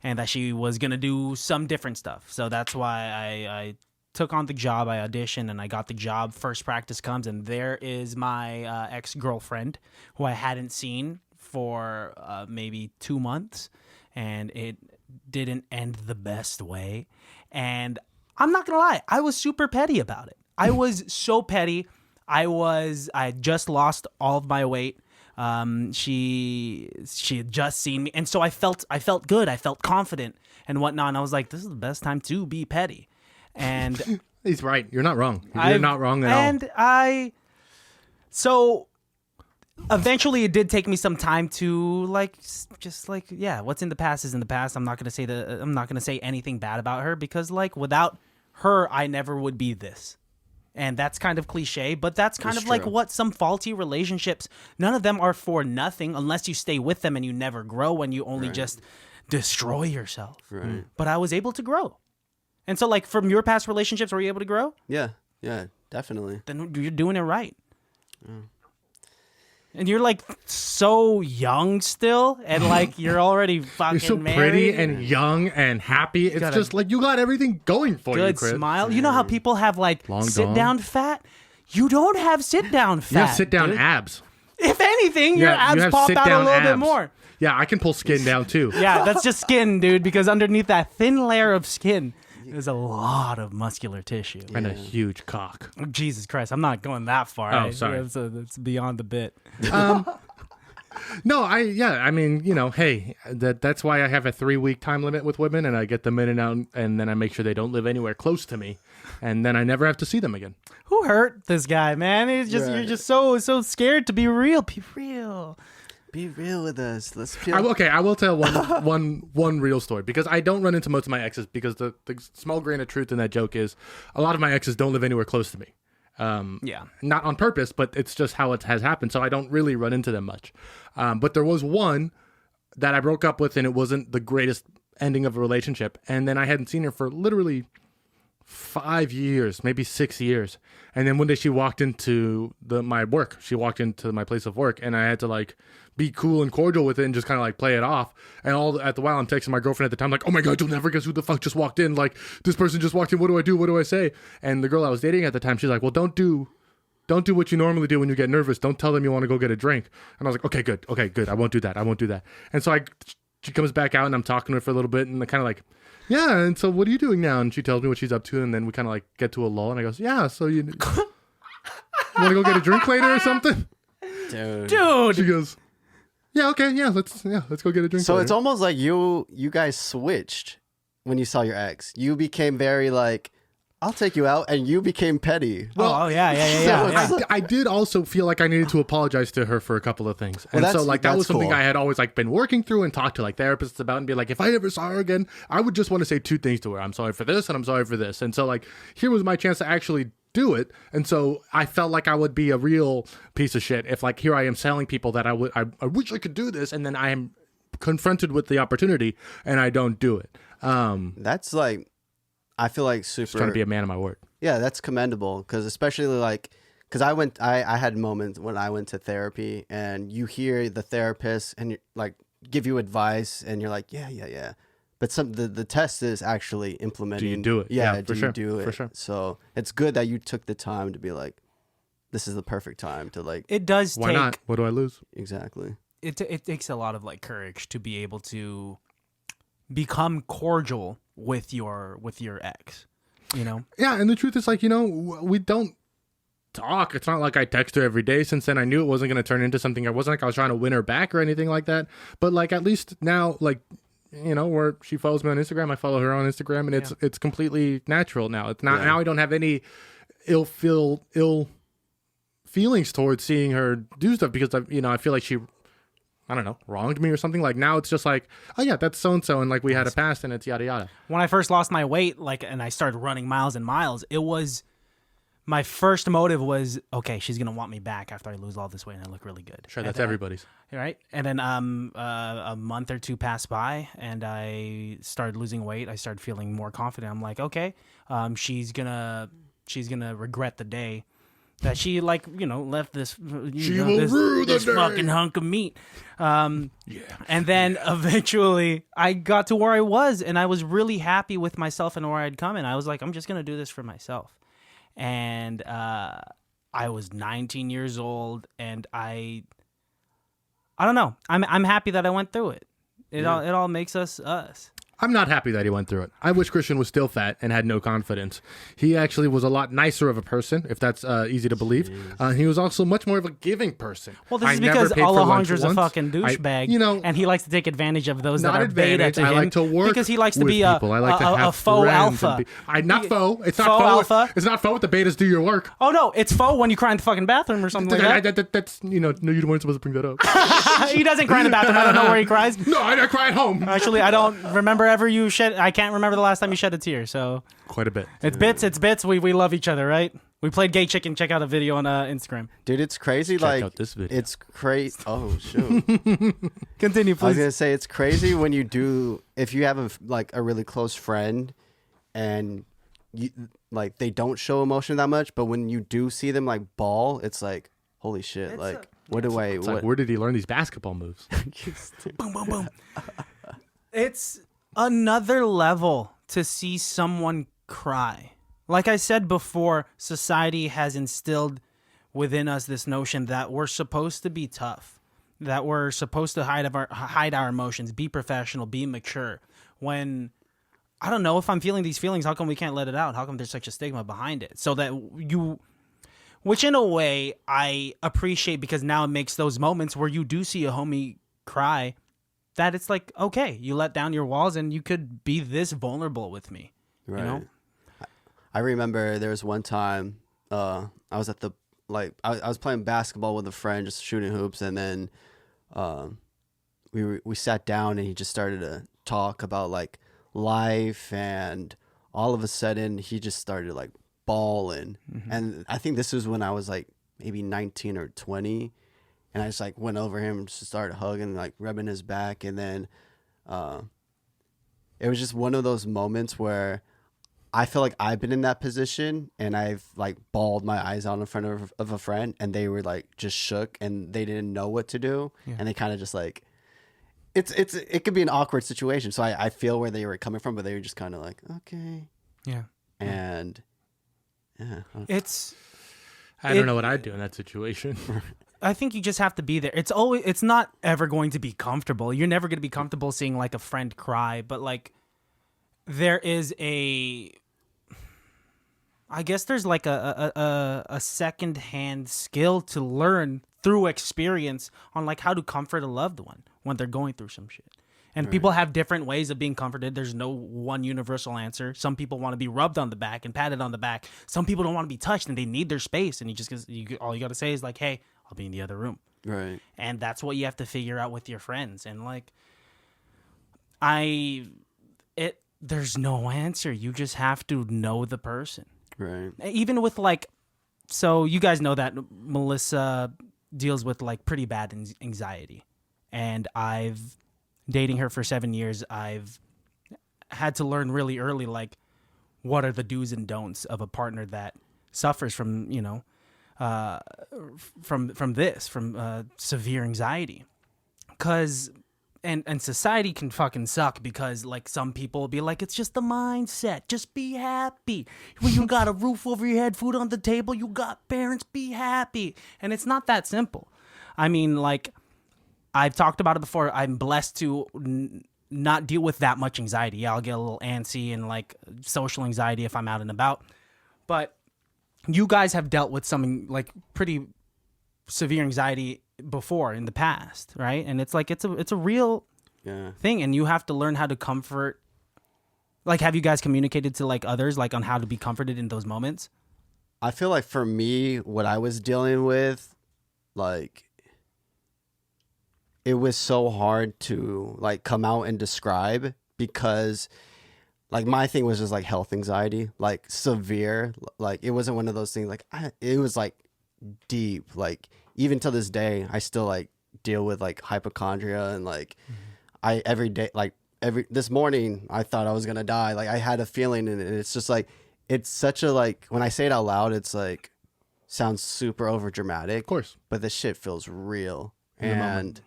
and that she was gonna do some different stuff. So that's why I took on the job. I auditioned and I got the job. First practice comes and there is my ex-girlfriend who I hadn't seen for maybe 2 months, and it didn't end the best way. And I'm not gonna lie, I was super petty about it. I was so petty. I had just lost all of my weight. She had just seen me, and so I felt good. I felt confident and whatnot. And I was like, this is the best time to be petty. And He's right. You're not wrong. You're not wrong at all. And so eventually it did take me some time to yeah, what's in the past is in the past. I'm not gonna say anything bad about her because like without her I never would be this. And that's kind of cliche, but that's kind It's of like true. what some faulty relationships, none of them are for nothing unless you stay with them and you never grow and you only just destroy yourself. right But I was able to grow. And so like from your past relationships, were you able to grow? yeah definitely Then you're doing it right. And you're like so young still, and like you're already fucking You're so married. pretty and young and happy. It's got a just like you got everything going for you, good Chris. smile. You know how people have like Long sit dong. down fat? You don't have sit down fat. You have sit down dude. abs. If anything, your Yeah, you abs have pop out a sit-down little bit abs. more. Yeah, I can pull skin down too. Yeah, that's just skin, dude, because underneath that thin layer of skin, there's a lot of muscular tissue. And a huge cock. Oh, Jesus Christ, I'm not going that far. Oh, sorry. That's beyond the bit. No, I mean, you know, hey, that's why I have a 3-week time limit with women, and I get them in and out, and then I make sure they don't live anywhere close to me, and then I never have to see them again. Who hurt this guy, man? He's just you're just so scared to be real. Be real. be real with us let's feel I will tell one real story because I don't run into most of my exes because the small grain of truth in that joke is a lot of my exes don't live anywhere close to me. Yeah. Not on purpose, but it's just how it has happened. So I don't really run into them much. But there was one that I broke up with, and it wasn't the greatest ending of a relationship. And then I hadn't seen her for literally 5 years, maybe 6 years. And then one day she walked into my work. She walked into my place of work, and I had to like be cool and cordial with it and just kind of like play it off. And at the while I'm texting my girlfriend at the time, like, oh my God, you'll never guess who the fuck just walked in. Like, this person just walked in. What do I do? What do I say? And the girl I was dating at the time, she's like, well, don't do what you normally do when you get nervous. Don't tell them you want to go get a drink. And I was like, okay, good. I won't do that. And so she comes back out, and I'm talking to her for a little bit, and I kind of like, yeah, and so what are you doing now? And she tells me what she's up to, and then we kind of like get to a lull, and I goes, yeah, so you want to go get a drink later or something? dude She goes, yeah, okay, let's go get a drink so later. it's almost like you guys switched when you saw your ex you became very like I'll take you out, and you became petty. Well, yeah. I did also feel like I needed to apologize to her for a couple of things. And so like that was something I had always like been working through and talked to like therapists about and be like, if I ever saw her again, I would just want to say two things to her. I'm sorry for this and I'm sorry for this. And so like here was my chance to actually do it. And so I felt like I would be a real piece of shit if like here I am telling people that I wish I could do this, and then I am confronted with the opportunity and I don't do it. That's like, I feel like super just trying to be a man of my word. Yeah, that's commendable, because especially like, because I had moments when I went to therapy, and you hear the therapist and like give you advice, and you're like, yeah, but the test is actually implementing. Do you do it? Yeah, do you do it? For sure. So it's good that you took the time to be like, this is the perfect time to like. It does. Why not? What do I lose? Exactly. It takes a lot of like courage to be able to become cordial with your ex, you know? Yeah, and the truth is like, you know, we don't talk. It's not like I text her every day since then. I knew it wasn't going to turn into something. It wasn't like I was trying to win her back or anything like that. But like at least now, like, you know, where she follows me on Instagram, I follow her on Instagram, and it's completely natural now. It's not now I don't have any ill feelings towards seeing her do stuff because I feel like she, I don't know, wronged me or something. Like now it's just like, oh yeah, that's so-and-so, and like we had a past and it's yada yada. When I first lost my weight, like, and I started running miles and miles, it was, my first motive was, okay, she's going to want me back after I lose all this weight and I look really good. Sure, that's everybody's. Right? And then a month or two passed by and I started losing weight. I started feeling more confident. I'm like, okay, she's gonna regret the day that she, like, you know, left this this fucking hunk of meat. And then eventually I got to where I was, and I was really happy with myself and where I'd come. And I was like, I'm just going to do this for myself. And I was 19 years old, and I don't know. I'm happy that I went through it. It all makes us us. I'm not happy that he went through it. I wish Christian was still fat and had no confidence. He actually was a lot nicer of a person, if that's easy to believe. He was also much more of a giving person. Well, this is because Alejandro's a fucking douchebag, and he likes to take advantage of those that are beta to him. I like to work because he likes to with be people. I like to have a faux alpha. Not faux. It's not faux alpha. It's not faux. The betas do your work. Oh no, it's faux when you cry in the fucking bathroom or something like that. That's no, you weren't supposed to bring that up. He doesn't cry in the bathroom. I don't know where he cries. No, I cry at home. Actually, I don't remember ever you shed. I can't remember the last time you shed a tear. So quite a bit. It's bits. We love each other, right? We played Gay Chicken. Check out a video on Instagram. Dude, it's crazy. Check out this video. It's crazy. Oh shoot. Continue, please. I was gonna say it's crazy when you do, if you have a really close friend, and you like they don't show emotion that much, but when you do see them like bawl, it's like holy shit. It's like like where did he learn these basketball moves? Boom, boom, boom. It's another level to see someone cry. Like I said before, society has instilled within us this notion that we're supposed to be tough, that we're supposed to hide our emotions, be professional, be mature. When, I don't know, if I'm feeling these feelings, how come we can't let it out? How come there's such a stigma behind it? So that which in a way I appreciate, because now it makes those moments where you do see a homie cry, that it's like, okay, you let down your walls and you could be this vulnerable with me. Right. You know? I remember there was one time I was at I was playing basketball with a friend, just shooting hoops, and then we sat down and he just started to talk about like life, and all of a sudden he just started like bawling. Mm-hmm. And I think this was when I was like maybe 19 or 20. And I just like went over him, just started hugging, like rubbing his back. And then it was just one of those moments where I feel like I've been in that position, and I've like bawled my eyes out in front of a friend, and they were like just shook and they didn't know what to do. Yeah. And they kind of just like, it could be an awkward situation. So I feel where they were coming from, but they were just kind of like, okay. Yeah. And yeah. I don't know what I'd do in that situation. I think you just have to be there. It's not ever going to be comfortable. You're never going to be comfortable seeing like a friend cry, but like there is I guess there's like a second-hand skill to learn through experience on like how to comfort a loved one when they're going through some shit. And people have different ways of being comforted. There's no one universal answer. Some people want to be rubbed on the back and patted on the back. Some people don't want to be touched and they need their space. And all you got to say is like, hey, I'll be in the other room. Right. And that's what you have to figure out with your friends. And like, there's no answer. You just have to know the person. Right. Even with like, so you guys know that Melissa deals with like pretty bad anxiety. And dating her for 7 years, I've had to learn really early, like, what are the do's and don'ts of a partner that suffers from, from severe anxiety. Because, and society can fucking suck because, like, some people will be like, it's just the mindset. Just be happy. When you got a roof over your head, food on the table, you got parents, be happy. And it's not that simple. I mean, like, I've talked about it before. I'm blessed to not deal with that much anxiety. Yeah, I'll get a little antsy and like social anxiety if I'm out and about. But you guys have dealt with some like pretty severe anxiety before in the past, right? And it's like it's a real thing, and you have to learn how to comfort. Like, have you guys communicated to like others like on how to be comforted in those moments? I feel like for me, what I was dealing with, like, it was so hard to like come out and describe because like my thing was just like health anxiety, like severe. Like it wasn't one of those things like it was like deep. Like even to this day, I still like deal with like hypochondria and like every day, like this morning I thought I was going to die. Like I had a feeling and it's just like, it's such a like, when I say it out loud, it's like sounds super over dramatic, of course, but this shit feels real. And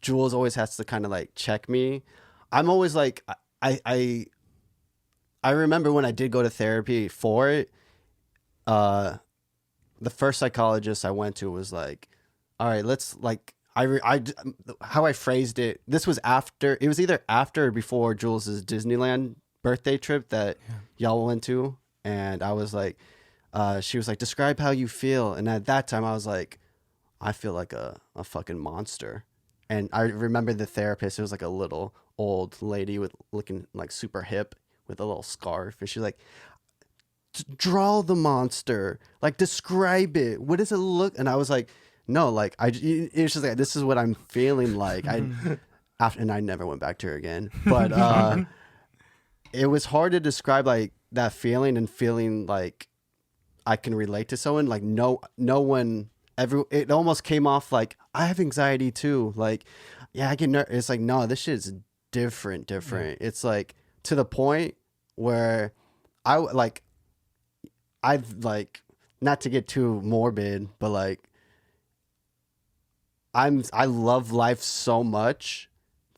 Jules always has to kind of like check me. I'm always like, I remember when I did go to therapy for it, the first psychologist I went to was like, all right, let's like, how I phrased it, this was after, it was either after or before Jules's Disneyland birthday trip that y'all went to. And I was like, she was like, describe how you feel. And at that time I was like, I feel like a fucking monster. And I remember the therapist, it was like a little old lady with looking like super hip with a little scarf. And she's like, draw the monster, like describe it. What does it look? And I was like, no, like it was just like, this is what I'm feeling like. And I never went back to her again. But it was hard to describe like that feeling and feeling like I can relate to someone. Like no one. It almost came off like I have anxiety too. Like, yeah, I get nervous. It's like, no, this shit's different. Yeah. It's like to the point where I've like, not to get too morbid, but like, I love life so much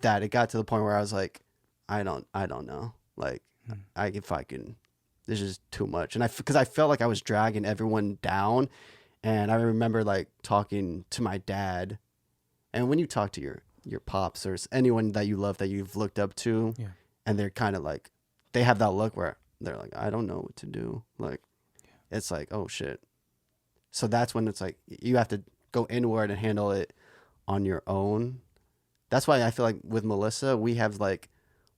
that it got to the point where I was like, I don't know. Like, this is too much. And because I felt like I was dragging everyone down. And I remember like talking to my dad, and when you talk to your pops or anyone that you love that you've looked up to, and they're kind of like, they have that look where they're like, I don't know what to do. Like, it's like, oh shit. So that's when it's like, you have to go inward and handle it on your own. That's why I feel like with Melissa, we have like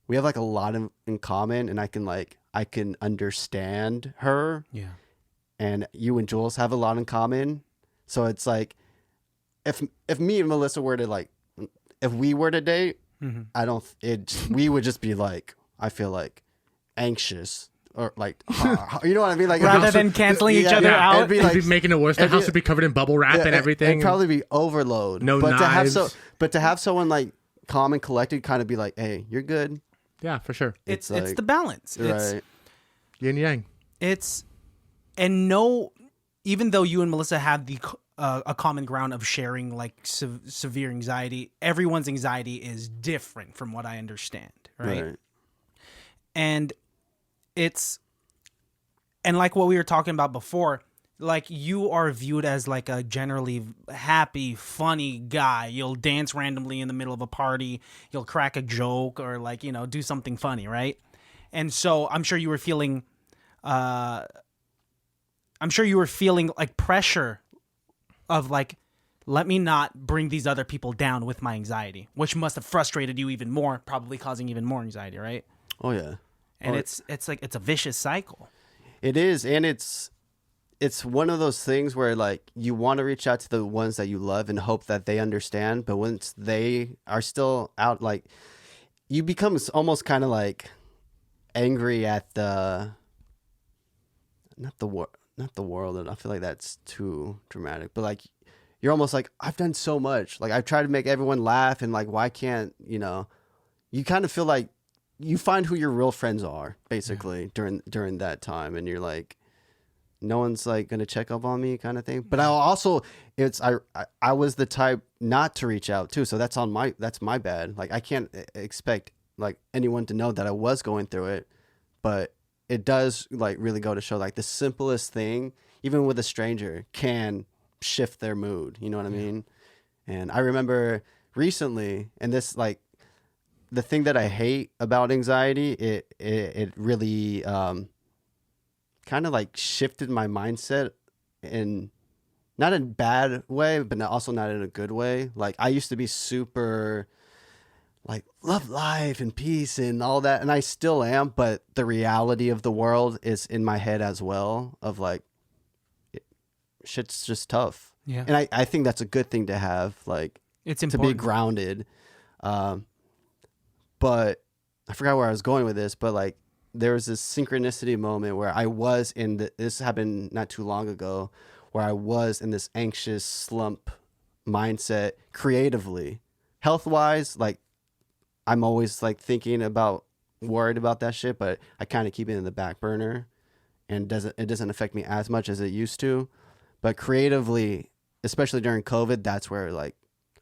a lot in common, and I can understand her. Yeah. And you and Jules have a lot in common. So it's like, if me and Melissa were to like, if we were to date, we would just be like, I feel like anxious or like, you know what I mean? Like rather than canceling each other out, it'd be like making it worse. The house would be covered in bubble wrap and everything. It'd probably be overload. No knives. To have someone like calm and collected, kind of be like, hey, you're good. Yeah, for sure. It's the balance. Right. Yin yang. And even though you and Melissa have a common ground of sharing like severe anxiety, everyone's anxiety is different from what I understand, right? And and like what we were talking about before, like you are viewed as like a generally happy, funny guy. You'll dance randomly in the middle of a party. You'll crack a joke or like, do something funny, right? And so I'm sure you were feeling like pressure of like let me not bring these other people down with my anxiety, which must have frustrated you even more, probably causing even more anxiety, right? Oh yeah. And it's like it's a vicious cycle. It is, and it's one of those things where like you want to reach out to the ones that you love and hope that they understand, but once they are still out, like you become almost kind of like angry at the not the world, and I feel like that's too dramatic, but like you're almost like, I've done so much, like I've tried to make everyone laugh, and like why can't you kind of feel like you find who your real friends are basically during that time, and you're like, no one's like gonna check up on me kind of thing. But I also I was the type not to reach out too, so that's my bad. Like I can't expect like anyone to know that I was going through it, but it does like really go to show like the simplest thing, even with a stranger, can shift their mood. You know what I mean? And I remember recently, and this like the thing that I hate about anxiety, it really kind of like shifted my mindset in not in a bad way, but also not in a good way. Like I used to be super like love life and peace and all that, and I still am, but the reality of the world is in my head as well, of like shit's just tough. Yeah. And I think that's a good thing to have, like It's to important. be grounded. But I forgot where I was going with this, but like there was this synchronicity moment where I was this happened not too long ago, where I was in this anxious slump mindset creatively. Health-wise, like I'm always like worried about that shit, but I kind of keep it in the back burner, and it doesn't affect me as much as it used to. But creatively, especially during COVID, that's where like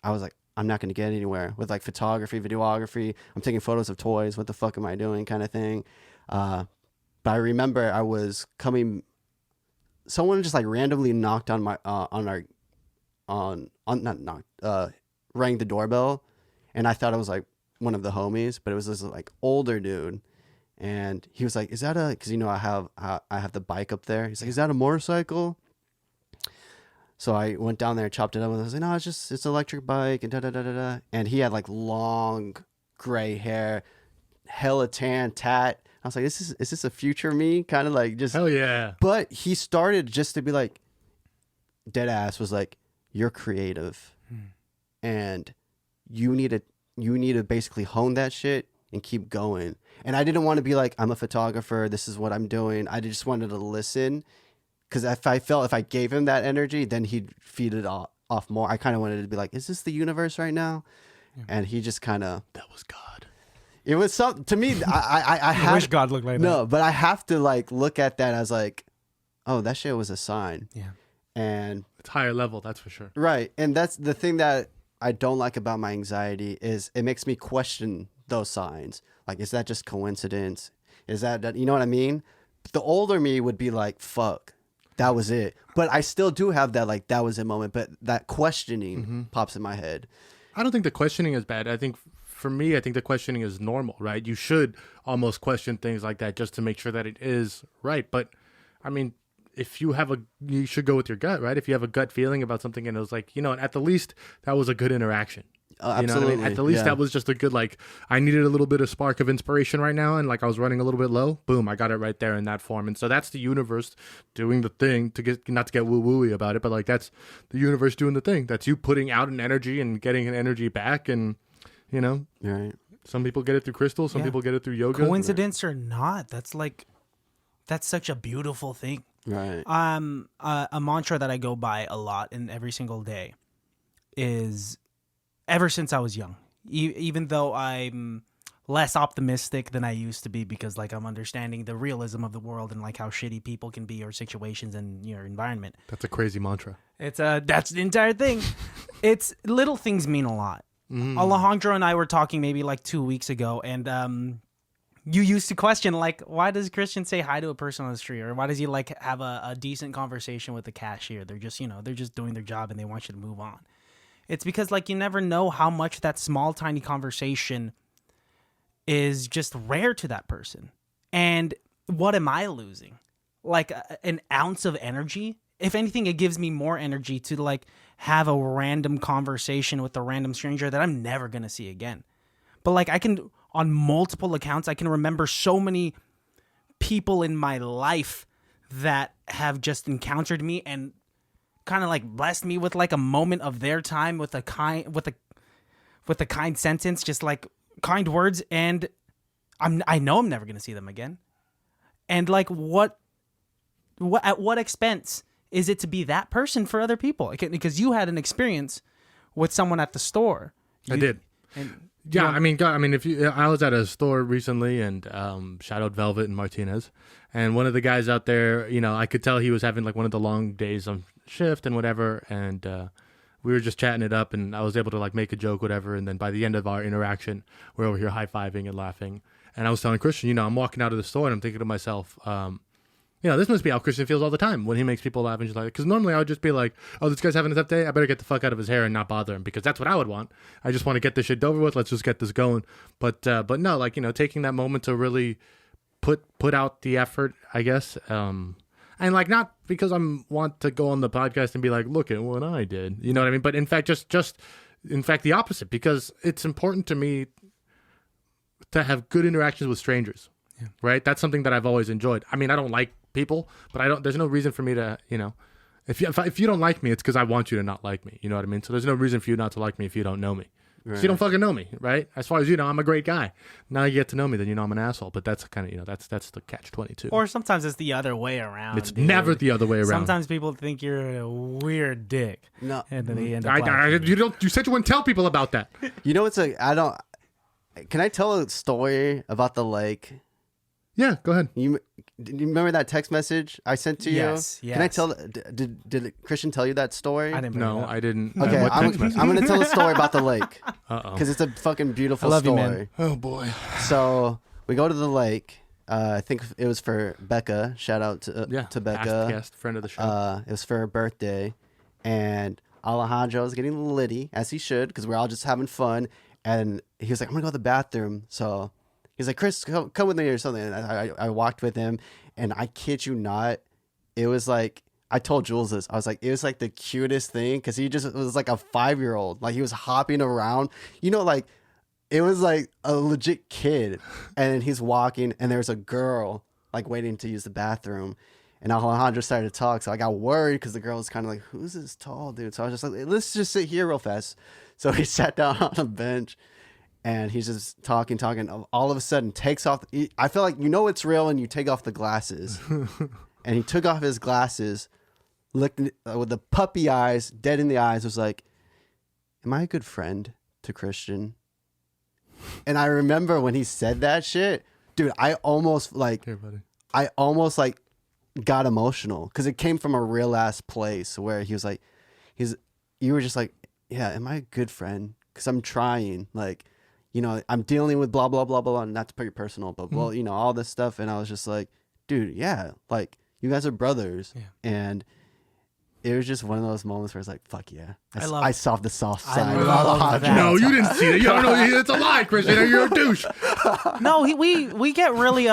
I was like, I'm not going to get anywhere with like photography, videography. I'm taking photos of toys. What the fuck am I doing? Kind of thing. But I remember I was someone just like randomly knocked on my, rang the doorbell, and I thought it was like one of the homies, but it was this like older dude. And he was like, is that cause I have the bike up there. He's like, is that a motorcycle? So I went down there and chopped it up, and I was like, no, it's an electric bike, and da-da-da-da-da. And he had like long gray hair, hella tan, tat. I was like, is this a future me? Kind of like just. Hell yeah. But he started just to be like, dead ass was like, you're creative. And you need to basically hone that shit and keep going. And I didn't want to be like, I'm a photographer, this is what I'm doing. I just wanted to listen. Because if I gave him that energy, then he'd feed it off more. I kind of wanted to be like, is this the universe right now? Yeah. And he just kind of... That was God. It was something... To me, I wish God looked like that. No, but I have to like look at that as like, oh, that shit was a sign. Yeah. And... It's higher level, that's for sure. Right. And that's the thing that I don't like about my anxiety is it makes me question those signs. Like, is that just coincidence? Is that you know what I mean? The older me would be like, fuck. That was it. But I still do have that, like, that was it moment. But that questioning pops in my head. I don't think the questioning is bad. I think, for me, the questioning is normal, right? You should almost question things like that just to make sure that it is right. But, I mean, you should go with your gut, right? If you have a gut feeling about something and it was like, at the least, that was a good interaction. Absolutely. You know what I mean? At the least, that was just a good, like, I needed a little bit of spark of inspiration right now, and like I was running a little bit low. Boom, I got it right there in that form. And so that's the universe doing the thing, not to get woo-wooey about it, but like that's the universe doing the thing. That's you putting out an energy and getting an energy back, and Right. Some people get it through crystals, some people get it through yoga. Coincidence or not, that's such a beautiful thing. Right. A mantra that I go by a lot and every single day is, ever since I was young, even though I'm less optimistic than I used to be, because like I'm understanding the realism of the world and like how shitty people can be, or situations in your environment. That's a crazy mantra. That's the entire thing. It's little things mean a lot. Alejandro and I were talking maybe like 2 weeks ago, and you used to question like, why does Christian say hi to a person on the street, or why does he like have a decent conversation with the cashier? They're just they're just doing their job and they want you to move on. It's because like you never know how much that small tiny conversation is just rare to that person. And what am I losing? Like an ounce of energy if anything, it gives me more energy to like have a random conversation with a random stranger that I'm never going to see again. But like I can, on multiple accounts, I can remember so many people in my life that have just encountered me and kind of like blessed me with like a moment of their time with a kind sentence, just like kind words, and I know I'm never gonna see them again. And like what at what expense is it to be that person for other people? Because you had an experience with someone at the store. I did. Yeah, I mean, I was at a store recently and shadowed Velvet and Martinez, and one of the guys out there, you know, I could tell he was having like one of the long days on shift and whatever, and we were just chatting it up, and I was able to like make a joke, whatever, and then by the end of our interaction, we're over here high-fiving and laughing, and I was telling Christian, you know, I'm walking out of the store and I'm thinking to myself, you know, this must be how Christian feels all the time when he makes people laugh and just like, because normally I would just be like, oh, this guy's having a tough day, I better get the fuck out of his hair and not bother him, because that's what I would want. I just want to get this shit over with. Let's just get this going. But no, like, you know, taking that moment to really put out the effort, I guess. And like, not because I'm want to go on the podcast and be like, look at what I did, you know what I mean? But in fact, just in fact, the opposite, because it's important to me to have good interactions with strangers. Yeah. Right? That's something that I've always enjoyed. I mean, I don't like people, but there's no reason for me to, you know, if you don't like me, it's because I want you to not like me. You know what I mean? So there's no reason for you not to like me if you don't know me. Right. So you don't fucking know me, right? As far as you know, I'm a great guy. Now you get to know me, then you know I'm an asshole. But that's kind of, you know, that's the catch-22. Or sometimes it's the other way around. It's never the other way around. Sometimes people think you're a weird dick. No, and then they end up you said you wouldn't tell people about that. You know, can I tell a story about the lake? Yeah, go ahead. Do you remember that text message I sent to you? Yes. Can I tell? Did Christian tell you that story? I didn't. No, I didn't. Okay, I'm going to tell a story about the lake. Because it's a fucking beautiful story. You, man. Oh boy. So we go to the lake. I think it was for Becca. Shout out to Becca. Guest, friend of the show. It was for her birthday, and Alejandro was getting litty, as he should, because we're all just having fun. And he was like, "I'm gonna go to the bathroom." So he's like, "Chris, come with me," or something. And I walked with him, and I kid you not, it was like, I told Jules this. I was like, it was like the cutest thing, because he just was like a 5-year-old. Like, he was hopping around. You know, like, it was like a legit kid. And he's walking, and there's a girl, like, waiting to use the bathroom. And Alejandro started to talk, so I got worried, because the girl was kind of like, who's this tall dude? So I was just like, let's just sit here real fast. So he sat down on a bench. And he's just talking. All of a sudden, takes off. I feel like, you know it's real when you take off the glasses. And he took off his glasses, looked with the puppy eyes, dead in the eyes, was like, "Am I a good friend to Christian?" And I remember when he said that shit, dude, I almost got emotional, because it came from a real ass place where he was like, you were just like, "Yeah, am I a good friend? Because I'm trying, like, you know, I'm dealing with blah, blah, blah, blah, not to put your personal, but, well, you know, all this stuff." And I was just like, dude, yeah, like, you guys are brothers. Yeah. And it was just one of those moments where it's like, fuck yeah. I saw the soft side. No, you didn't see it. You don't know. It's a lie, Christian. You're a douche. No, we get really,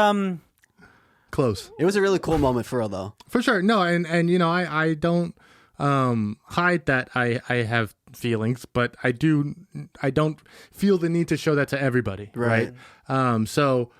close. It was a really cool moment for real, though. For sure. No, and you know, I don't hide that I have feelings, but I don't feel the need to show that to everybody. Right. So,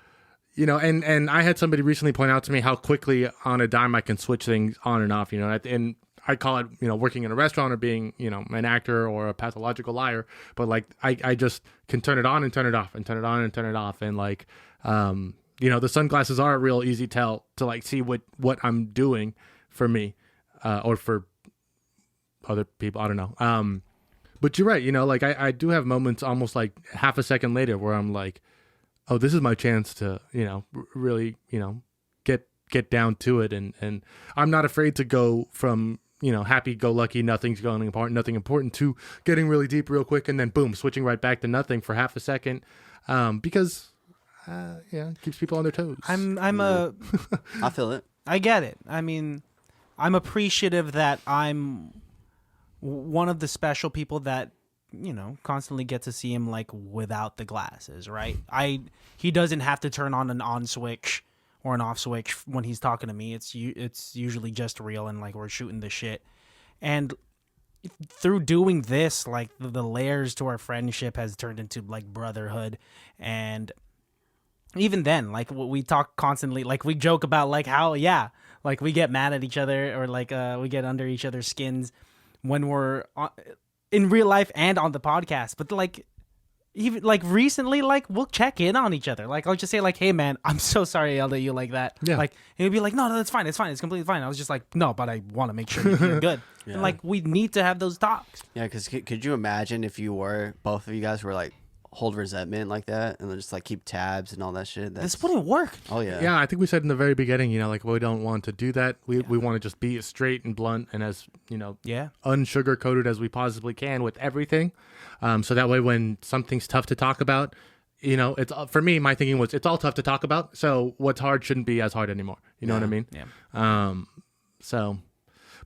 you know, and I had somebody recently point out to me how quickly on a dime I can switch things on and off, you know, and I call it, you know, working in a restaurant or being, you know, an actor or a pathological liar, but like, I just can turn it on and turn it off and turn it on and turn it off. And like, you know, the sunglasses are a real easy tell to like see what I'm doing for me, or for other people. I don't know. But you're right. You know, like I do have moments almost like half a second later where I'm like, oh, this is my chance to, you know, really, you know, get down to it. And I'm not afraid to go from, you know, happy-go-lucky, nothing important to getting really deep real quick, and then boom, switching right back to nothing for half a second, because it keeps people on their toes. I feel it. I get it. I mean, I'm appreciative that I'm one of the special people that, you know, constantly get to see him like without the glasses, right? He doesn't have to turn on an on switch or an off switch when he's talking to me. It's usually just real and like we're shooting the shit. And through doing this, like the layers to our friendship has turned into like brotherhood. And even then, like we talk constantly, like we joke about like how, like we get mad at each other or like we get under each other's skins when we're in real life and on the podcast. But like even like recently, like we'll check in on each other. Like I'll just say like, hey man, I'm so sorry I yelled at you like that. Yeah. Like and he'll be like, no, that's fine. It's fine. It's completely fine. I was just like, no, but I want to make sure you're good. Yeah. And like we need to have those talks. Yeah, because could you imagine if both of you guys were like hold resentment like that and then just like keep tabs and all that shit? This wouldn't work. Oh yeah. Yeah, I think we said in the very beginning, like we don't want to do that. We want to just be as straight and blunt and as, unsugar coated as we possibly can with everything. So that way when something's tough to talk about, it's for me, my thinking was it's all tough to talk about. So what's hard shouldn't be as hard anymore. You know what I mean? Yeah.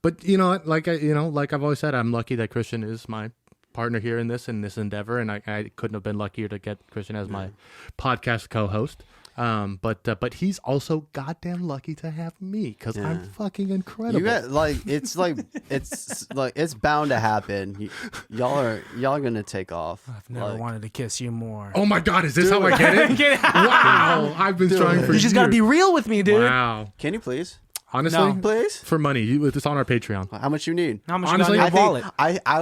But like I've always said, I'm lucky that Christian is my partner here in this endeavor, and I couldn't have been luckier to get Christian as my podcast co-host. But he's also goddamn lucky to have me because I'm fucking incredible. You got it's bound to happen. Y'all are gonna take off. I've never wanted to kiss you more. Oh my God, is this how I get it? Wow, I've been trying for years. You just gotta be real with me, dude. Wow. Can you please? Honestly, No. Please? for money, it's on our Patreon. How much you need? How much Honestly, you got I in your think wallet? I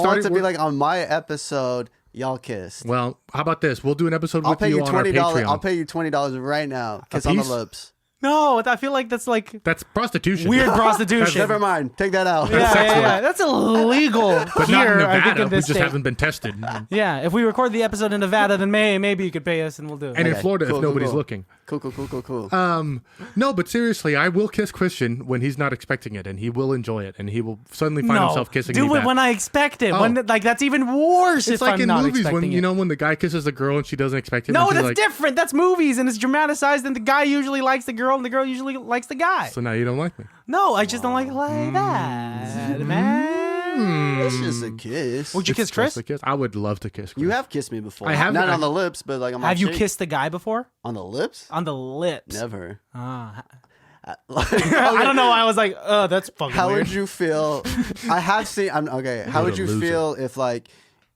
want to be like on my episode. Y'all kissed. Well, how about this? We'll do an episode I'll with pay you on our $20. Patreon. I'll pay you $20 right now. Kiss on the piece? lips. No, I feel like that's like That's prostitution. weird prostitution. Never mind. Take that out. Yeah. That's illegal. But here, not in I think Nevada. in We this just state. haven't been tested. Yeah, if we record the episode in Nevada, then maybe you could pay us and we'll do it. And in Okay, Florida, cool, if cool, nobody's cool. looking. Cool. No, but seriously, I will kiss Christian when he's not expecting it, and he will enjoy it, and he will suddenly find himself kissing me do it back. when I expect it. Oh. When like that's even worse. It's if like I'm in not movies expecting when it. when the guy kisses a girl and she doesn't expect it. No, and she's that's like, different. That's movies, and it's dramatized, and the guy usually likes the girl, and the girl usually likes the guy. So now you don't like me. No, I just don't like that, man. It's just a kiss. Would you kiss It's Chris? just a kiss. I would love to kiss Chris. You have kissed me before. I have- Not I- on the lips, but like on my Have you cheek. kissed the guy before? On the lips? On the lips. Never. Ah. Okay. I don't know why I was like, oh, that's fucking How weird. would you feel? I have seen. Okay. How You're would a you loser. feel if like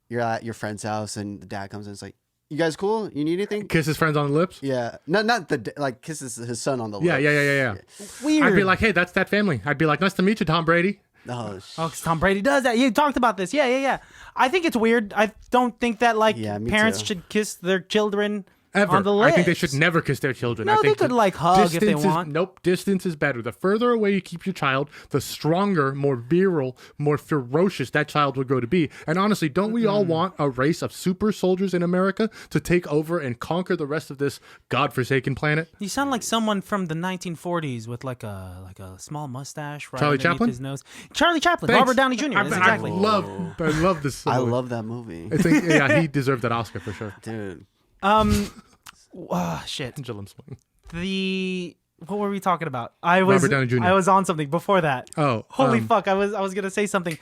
you're at your friend's house and the dad comes in? And it's like, you guys cool? You need anything? Kiss his friends on the lips? Yeah. Not the like kisses his son on the Yeah. lips. Weird. I'd be like, hey, that's that family. I'd be like, nice to meet you, Tom Brady. Oh, Oh, 'cause Tom Brady does that. You talked about this. Yeah. I think it's weird. I don't think that like Yeah, me parents too. should kiss their children Ever. on the lips. I think they should never kiss their children. No, I think they could, that like, hug if they distance want. Nope, distance is better. The further away you keep your child, the stronger, more virile, more ferocious that child will grow to be. And honestly, don't we all want a race of super soldiers in America to take over and conquer the rest of this godforsaken planet? You sound like someone from the 1940s with like a small mustache right Charlie underneath Chaplin? his nose. Charlie Chaplin, Thanks. Robert Downey Jr. That's exactly. I love this. I love that movie, I think, yeah, he deserved that Oscar for sure. dude. Shit. Pendulum swing. What were we talking about? I was Robert Downey Jr. I was on something before that. Oh, Holy fuck! I was gonna say something.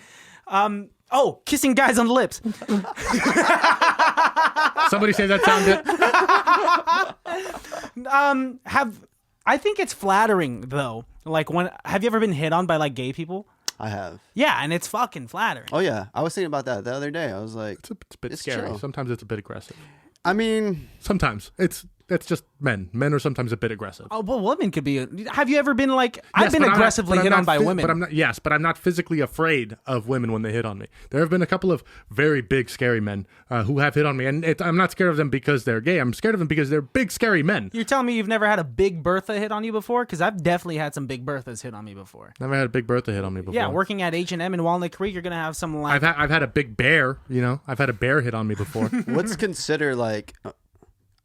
Kissing guys on the lips. Somebody say that sound good. I think it's flattering though. Like have you ever been hit on by like gay people? I have. Yeah, and it's fucking flattering. Oh yeah, I was thinking about that the other day. I was like, It's a bit It's scary. true. Sometimes it's a bit aggressive. I mean, Sometimes that's just men. Men are sometimes a bit aggressive. Oh, well, women could be. Have you ever been like? I've Yes, been but I'm not- aggressively but I'm hit not on by women. But I'm not. Yes, but I'm not physically afraid of women when they hit on me. There have been a couple of very big, scary men who have hit on me, and I'm not scared of them because they're gay. I'm scared of them because they're big, scary men. You're telling me you've never had a Big Bertha hit on you before? Because I've definitely had some Big Berthas hit on me before. Never had a Big Bertha hit on me before. Yeah, working at H&M in Walnut Creek, you're gonna have some like. I've had a big bear. I've had a bear hit on me before. what's considered like?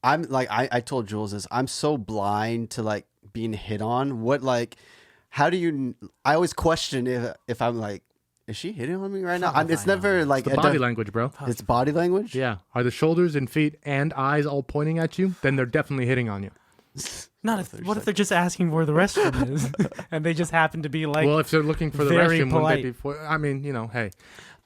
I'm like I told Jules this. I'm so blind to like being hit on. What like? How do you? I always question if I'm like, is she hitting on me right now? It's never like The body language, bro. It's body language. Yeah. Are the shoulders and feet and eyes all pointing at you? Then they're definitely hitting on you. What if they're just asking where the restroom is, and they just happen to be like? Well, if they're looking for the very restroom, polite. wouldn't they be? I mean, hey.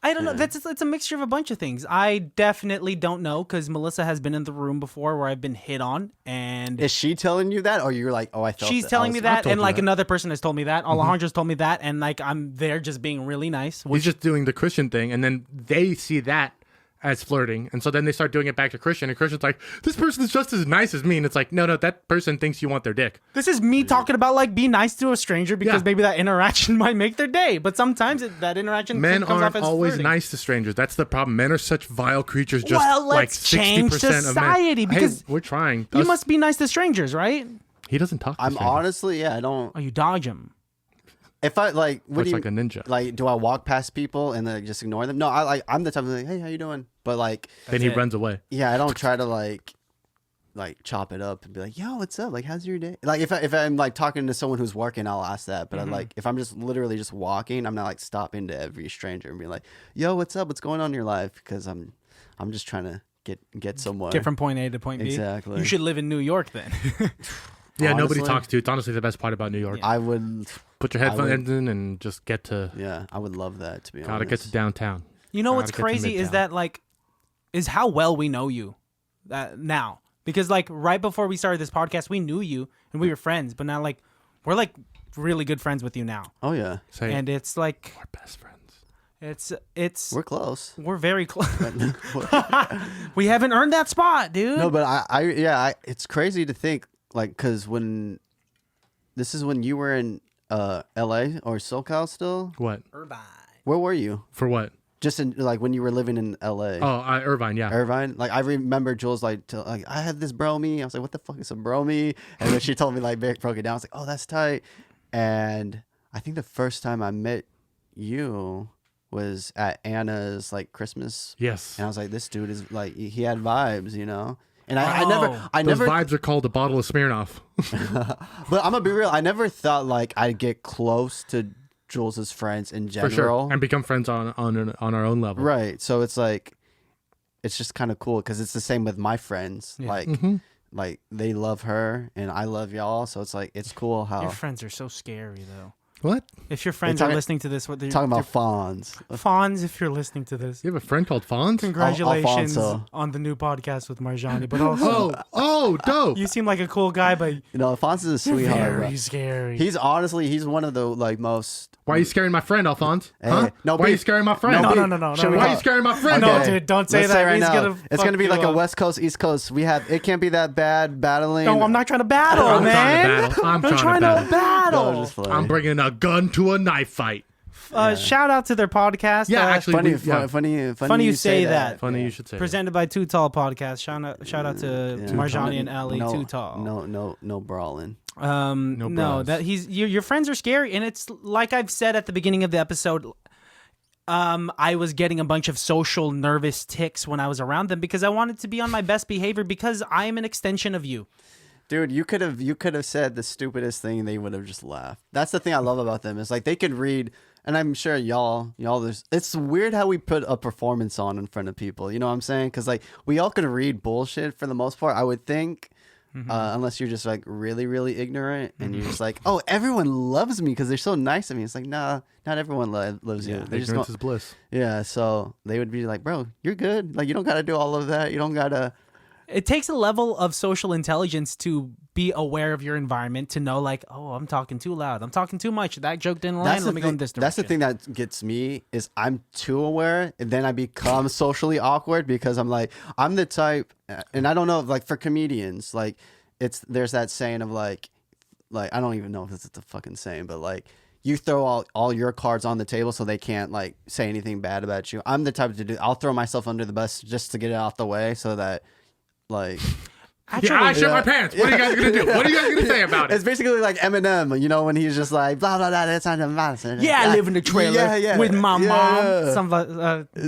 I don't know. It's a mixture of a bunch of things. I definitely don't know because Melissa has been in the room before where I've been hit on, and Is she telling you that, or you're like, oh, I felt she's that. telling me that, told and you like that. another person has told me that. Alejandro's told me that, and like I'm there just being really nice. He's just doing the Christian thing, and then they see that as flirting, and so then they start doing it back to Christian, and Christian's like, this person is just as nice as me, and it's like, no, that person thinks you want their dick. This is me talking about like be nice to a stranger because Yeah. maybe that interaction might make their day, but sometimes that interaction Men comes off aren't as always flirting. nice to strangers. That's the problem. Men are such vile creatures. Just Well, like let's 60% change of men. society because Hey, we're trying. You must be nice to strangers, right? He doesn't talk to I'm strangers. honestly, I don't. Oh, you dodge them. If I like, what Looks do you like a ninja. like? Do I walk past people and then just ignore them? No, I'm the type of like, hey, how you doing? But like, Then he it. runs away. yeah, I don't try to like chop it up and be like, yo, what's up? Like, how's your day? Like, if I'm like talking to someone who's working, I'll ask that. But I like, if I'm just literally just walking, I'm not like stopping to every stranger and be like, yo, what's up? What's going on in your life? Because I'm just trying to get somewhere. Get from point A to point B. Exactly. You should live in New York then. Yeah, nobody Honestly, talks to you. It's honestly the best part about New York. I would. Put your headphones in and just get to. Yeah, I would love that to be Gotta honest. get to downtown. You know what's Gotta get to crazy is Midtown. that like is how well we know you now. Because like right before we started this podcast, we knew you and we were friends, but now like we're like really good friends with you now. Oh yeah, Say And it's like we're best friends. it's we're close. we're very close. We haven't earned that spot, dude. No, but it's crazy to think like because this is when you were in L.A. or SoCal still. What? Irvine. Where were you? For what? Just in like when you were living in L.A. Oh, Irvine, yeah. Irvine. Like I remember Jules like I had this bromie. I was like, what the fuck is a bromie? And then she told me like broke it down. I was like, oh, that's tight. And I think the first time I met you was at Anna's like Christmas. Yes. And I was like, this dude is like he had vibes, you know. And I Those never vibes are called a bottle of Smirnoff. But I'm gonna be real. I never thought like I'd get close to Jules's friends in general. For sure. And become friends on our own level. Right. So it's like, it's just kind of cool because it's the same with my friends. Yeah. Like, like they love her and I love y'all. So it's like it's cool how Your friends are so scary though. What? If your friends talking- are listening to this, what they're talking about Fonz. Fonz, if you're listening to this, You have a friend called Fonz? congratulations Alfonso. on the new podcast with Marjani. But also, Dope. you seem like a cool guy, but You know, Fonz is a you're sweetheart. very Bro. scary. He's one of the like most. Why are you scaring my friend, Alphonse? Hey, Huh? no, Why are be- you scaring my friend? No, be- no, no, no, should no, we Why are no. you scaring my friend? No, Okay. dude, don't say Let's that. right He's now. gonna It's gonna fuck be you like a up. West Coast, East Coast. It can't be that bad battling. No, I'm not trying to battle, I'm man. trying to battle. I'm trying to trying to battle. No, just playing. I'm bringing a gun to a knife fight. Shout out to their podcast. Yeah, actually, funny you say that. Funny you should say that. Presented by Too Tall Podcast. Shout out to Yeah. Marjani and Ali. Too Tall. No brawling. No, bras. that your friends are scary, and it's like I've said at the beginning of the episode. I was getting a bunch of social nervous tics when I was around them because I wanted to be on my best behavior because I am an extension of you. Dude, you could have said the stupidest thing and they would have just laughed. That's the thing I love about them is like they could read, and I'm sure y'all it's weird how we put a performance on in front of people. You know what I'm saying? Because like we all could read bullshit for the most part, I would think. Unless you're just like really, really ignorant and you're just like, oh, everyone loves me because they're so nice to me. It's like, nah, not everyone loves you. They're just Ignorance is bliss. yeah. So they would be like, bro, you're good. Like you don't got to do all of that. You don't got to. It takes a level of social intelligence to be aware of your environment to know, like, oh, I'm talking too loud. I'm talking too much. That joke didn't land. Let me go in this direction. That's the thing that gets me is I'm too aware, and then I become socially awkward because I'm the type, and I don't know, like for comedians, like there's that saying of like I don't even know if it's the fucking saying, but like you throw all your cards on the table so they can't like say anything bad about you. I'm the type to do. I'll throw myself under the bus just to get it out the way so that like. Actually, I shit my pants. What are you guys gonna do? What are you guys gonna say about It's it? basically like Eminem, you know, when he's just like blah blah blah. That's not a matter. yeah, I live in the trailer with my mom. Yeah. Some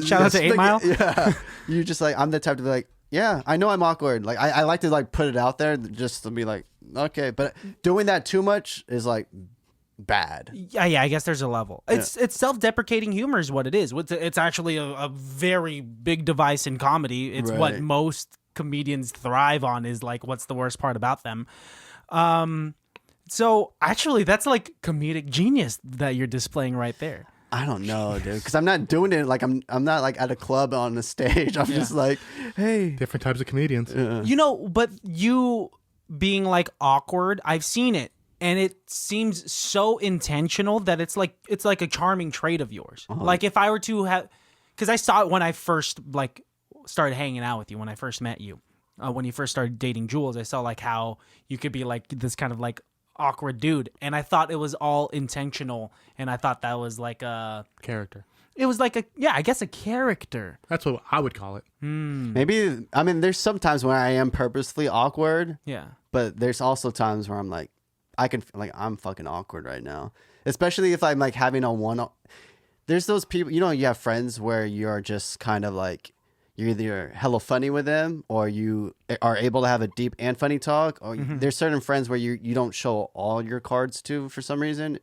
shout out to 8 Mile. Yeah, you just like I'm the type to be like, yeah, I know I'm awkward. Like I like to like put it out there just to be like, okay, but doing that too much is like bad. Yeah, I guess there's a level. It's self-deprecating humor is what it is. It's actually a very big device in comedy. It's what Right. most comedians thrive on is like what's the worst part about them. So actually that's like comedic genius that you're displaying right there. I don't know, dude, because I'm not doing it like I'm not like at a club on the stage. I'm just like, hey, Different types of comedians. You know, but you being like awkward, I've seen it, and it seems so intentional that it's like a charming trait of yours. Like if I were to have, because I saw it when I first like started hanging out with you, when I first met you, when you first started dating Jules, I saw like how you could be like this kind of like awkward dude, and I thought it was all intentional, and I thought that was like a Character. it was like I guess a character. That's what I would call it. maybe. I mean, there's sometimes where I am purposely awkward. Yeah. But there's also times where I'm like, I'm fucking awkward right now. Especially if I'm like having a one. There's those people, you have friends where you're just kind of like, you're either hella funny with them or you are able to have a deep and funny talk. Or there's certain friends where you don't show all your cards to for some reason.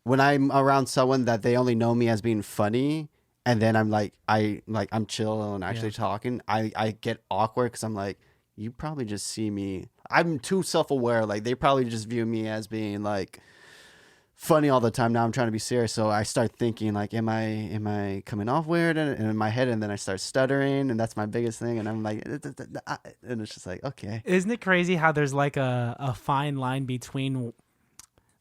When I'm around someone that they only know me as being funny, and then I'm like, I'm chill and actually talking, I get awkward because I'm like, you probably just see me. I'm too self-aware. Like they probably just view me as being like funny all the time. Now I'm trying to be serious, so I start thinking like, am I coming off weird? And in my head, and then I start stuttering, and that's my biggest thing. And I'm like, and it's just like, okay. Isn't it crazy how there's like a fine line between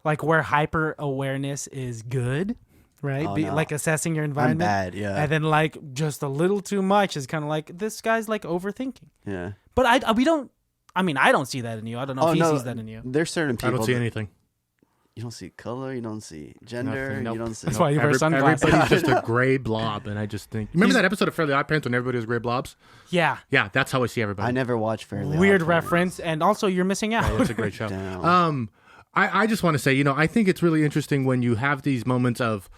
like where hyper awareness is good, right? Oh, no. Like assessing your I'm environment. bad, yeah. And then like just a little too much is kind of like, this guy's like overthinking. Yeah. But I don't see that in you. I don't know if he sees that in you. There's certain people. I don't see anything. You don't see color. You don't see gender. Nothing, nope. You don't see. That's why you wear sunglasses. Everybody's just a gray blob, and I just think. Remember that episode of Fairly Odd Parents when everybody was gray blobs? Yeah. Yeah, that's how I see everybody. I never watched Fairly Weird Odd Parents. reference, and also you're missing out. It's a great show. Damn. I just want to say, I think it's really interesting when you have these moments of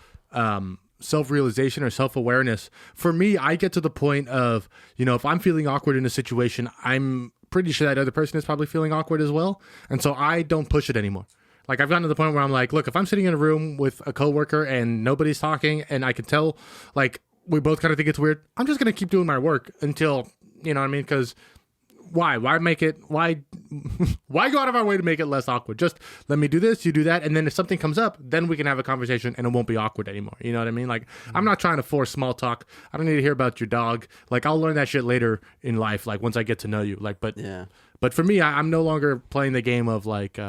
self-realization or self-awareness. For me, I get to the point of, if I'm feeling awkward in a situation, I'm pretty sure that other person is probably feeling awkward as well. And so I don't push it anymore. Like I've gotten to the point where I'm like, look, if I'm sitting in a room with a coworker and nobody's talking and I can tell like we both kind of think it's weird, I'm just going to keep doing my work until, you know what I mean? Because why go out of our way to make it less awkward? Just let me do this, you do that. And then if something comes up, then we can have a conversation and it won't be awkward anymore. You know what I mean? Like I'm not trying to force small talk. I don't need to hear about your dog. Like I'll learn that shit later in life. Like once I get to know you, like, but for me, I'm no longer playing the game of like,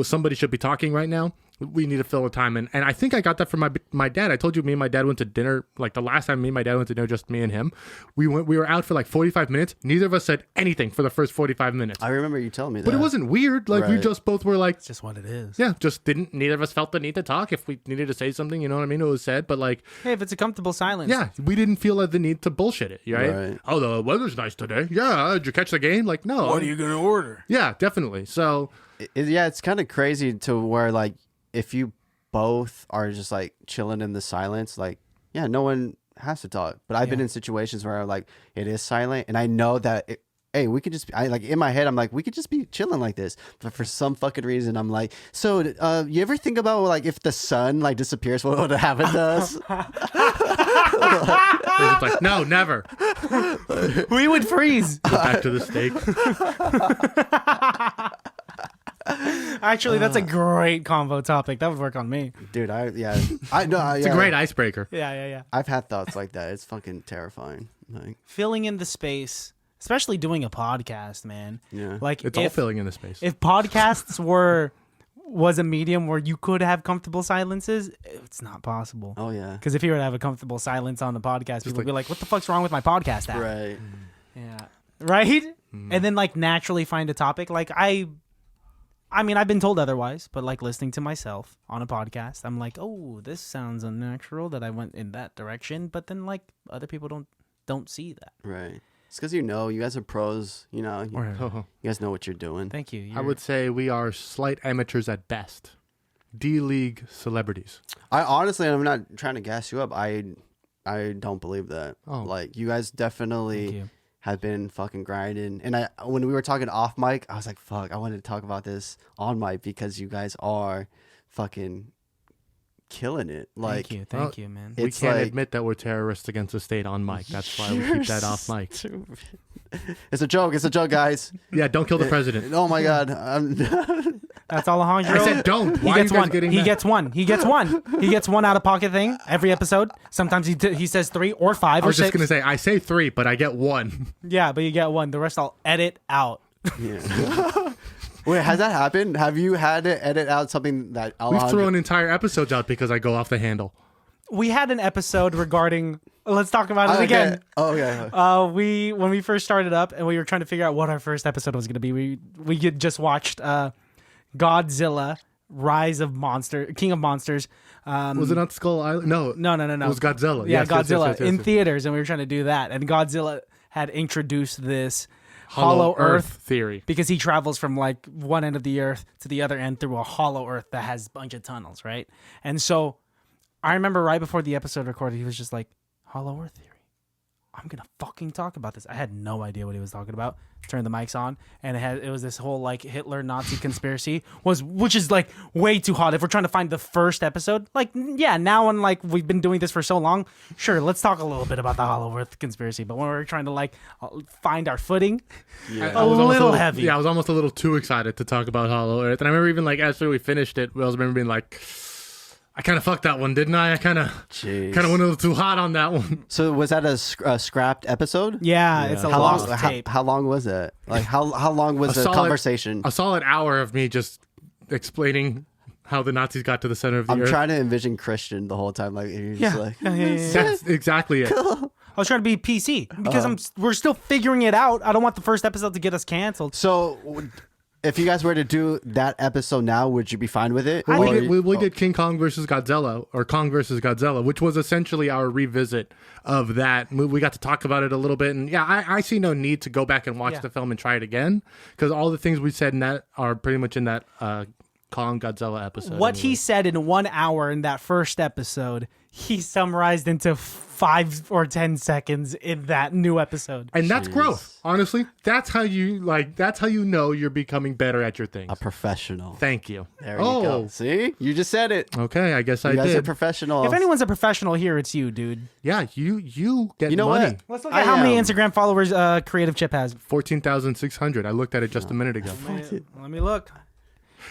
somebody should be talking right now. We need to fill the time. And I think I got that from my dad. I told you me and my dad went to dinner. Like the last time me and my dad went to dinner, just me and him. We were out for like 45 minutes. Neither of us said anything for the first 45 minutes. I remember you telling me that. But it wasn't weird. Like we just both were like, It's just what it is. yeah, just neither of us felt the need to talk. If we needed to say something, you know what I mean? It was said, but like, Hey, if it's a comfortable silence. yeah, we didn't feel the need to bullshit it, right? Right. Oh, the weather's nice today. Yeah, did you catch the game? Like, no. What are you going to order? Yeah, definitely. So, It's kind of crazy to where like if you both are just like chilling in the silence, like no one has to talk. But I've been in situations where like it is silent, and I know that hey, we could just be, like in my head I'm like we could just be chilling like this, but for some fucking reason I'm like, so you ever think about like if the sun like disappears, what would happen to us? it's like, no, never. We would freeze. Go back to the steak. Actually, that's a great convo topic. That would work on me. Dude, I know It's a great icebreaker. Yeah. I've had thoughts like that. It's fucking terrifying. Like, Filling in the space, especially doing a podcast, man. Yeah. Like It's all filling in the space. If podcasts was a medium where you could have comfortable silences, it's not possible. oh yeah. Because if you were to have a comfortable silence on the podcast, people would be like, what the fuck's wrong with my podcast app? Right. Yeah. Right? And then like naturally find a topic. Like I mean, I've been told otherwise, but like listening to myself on a podcast, I'm like, oh, this sounds unnatural that I went in that direction. But then like other people don't see that. Right. It's because you guys are pros. You guys know what you're doing. Thank you. I would say we are slight amateurs at best. D-League celebrities. I honestly, I'm not trying to gas you up. I don't believe that. Oh. Like you guys Thank definitely you. have been fucking grinding. And when we were talking off mic, I was like, fuck, I wanted to talk about this on mic because you guys are fucking killing it. Like, Thank you, man. We It's can't like- admit that we're terrorists against the state on mic. That's why we keep that off mic. It's a joke. It's a joke, guys. Yeah, don't kill the president. Oh my god. That's Alejandro. I said don't. He Why are you gets guys one. getting He that? gets one. He gets one. He gets one out of pocket thing every episode. Sometimes he says 3 or 5 I or was 6. just gonna say I say 3, but I get 1. Yeah, but you get one. The rest I'll edit out. Yeah. Wait, has that happened? Have you had to edit out something that We've Alejandro... thrown entire episodes out because I go off the handle. We had an episode regarding. Let's talk about it again. Oh, okay. When we first started up and we were trying to figure out what our first episode was going to be, we had just watched Godzilla, King of Monsters. Was it on Skull Island? No. No. It was Godzilla. Yeah, Yes, Godzilla yes. in theaters, and we were trying to do that. And Godzilla had introduced this hollow Earth theory. because he travels from like one end of the Earth to the other end through a hollow Earth that has a bunch of tunnels, right? And so I remember right before the episode recorded, he was just like, hollow Earth theory. I'm gonna fucking talk about this. I had no idea what he was talking about. Turned the mics on, and it was this whole like Hitler Nazi conspiracy which is like way too hot. If we're trying to find the first episode, like yeah, now when like we've been doing this for so long, sure, let's talk a little bit about the Hollow Earth conspiracy. But when we're trying to like find our footing, I a was almost little heavy. Yeah, I was almost a little too excited to talk about Hollow Earth, and I remember even like after we finished it, I remember being like, I kind of fucked that one, didn't I? I kind of went a little too hot on that one. So was that a scrapped episode? Yeah, it's a How lost long? tape. How long was it? Like how long was the conversation? A solid hour of me just explaining how the Nazis got to the center of the I'm earth. trying to envision Christian the whole time. Like you're just like, That's exactly it. I was trying to be PC because we're still figuring it out. I don't want the first episode to get us canceled. So if you guys were to do that episode now, would you be fine with it? We did King Kong versus Godzilla, or Kong versus Godzilla, which was essentially our revisit of that movie. We got to talk about it a little bit, and yeah, I see no need to go back and watch the film and try it again, because all the things we said in that are pretty much in that Kong Godzilla episode. What he said in 1 hour in that first episode, he summarized into 5 or 10 seconds in that new episode. And that's growth. Honestly, that's how you know you're becoming better at your things. A professional. Thank you. There you go. See, you just said it. Okay, I guess You I guys are did. professionals. If anyone's a professional here, it's you, dude. Yeah, you get You know money. what? Let's look at how many Instagram followers Creative Chip has. 14,600. I looked at it just a minute ago. Let me look.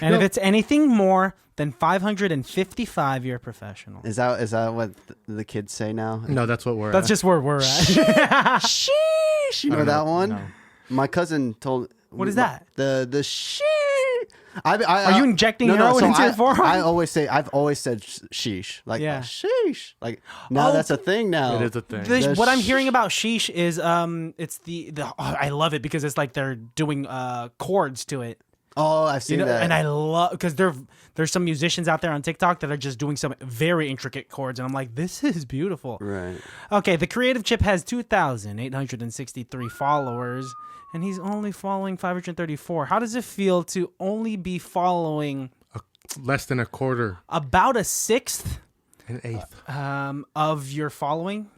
And if it's anything more than 555, you're a professional. Is that what the kids say now? No, that's what we're That's at. just where we're at. Sheesh. You know that one? No. My cousin told. What is that? The sheesh. Are you injecting heroin into your forearm? I've always said sheesh. Like sheesh. Like now that's a thing now. It is a thing. What I'm hearing about sheesh is it's the I love it because it's like they're doing chords to it. Oh, I've seen that. And I love because there's some musicians out there on TikTok that are just doing some very intricate chords, and I'm like, this is beautiful. Right. Okay, the Creative Chip has 2,863 followers, and he's only following 534. How does it feel to only be following Less than a quarter, about a sixth an eighth. of your following?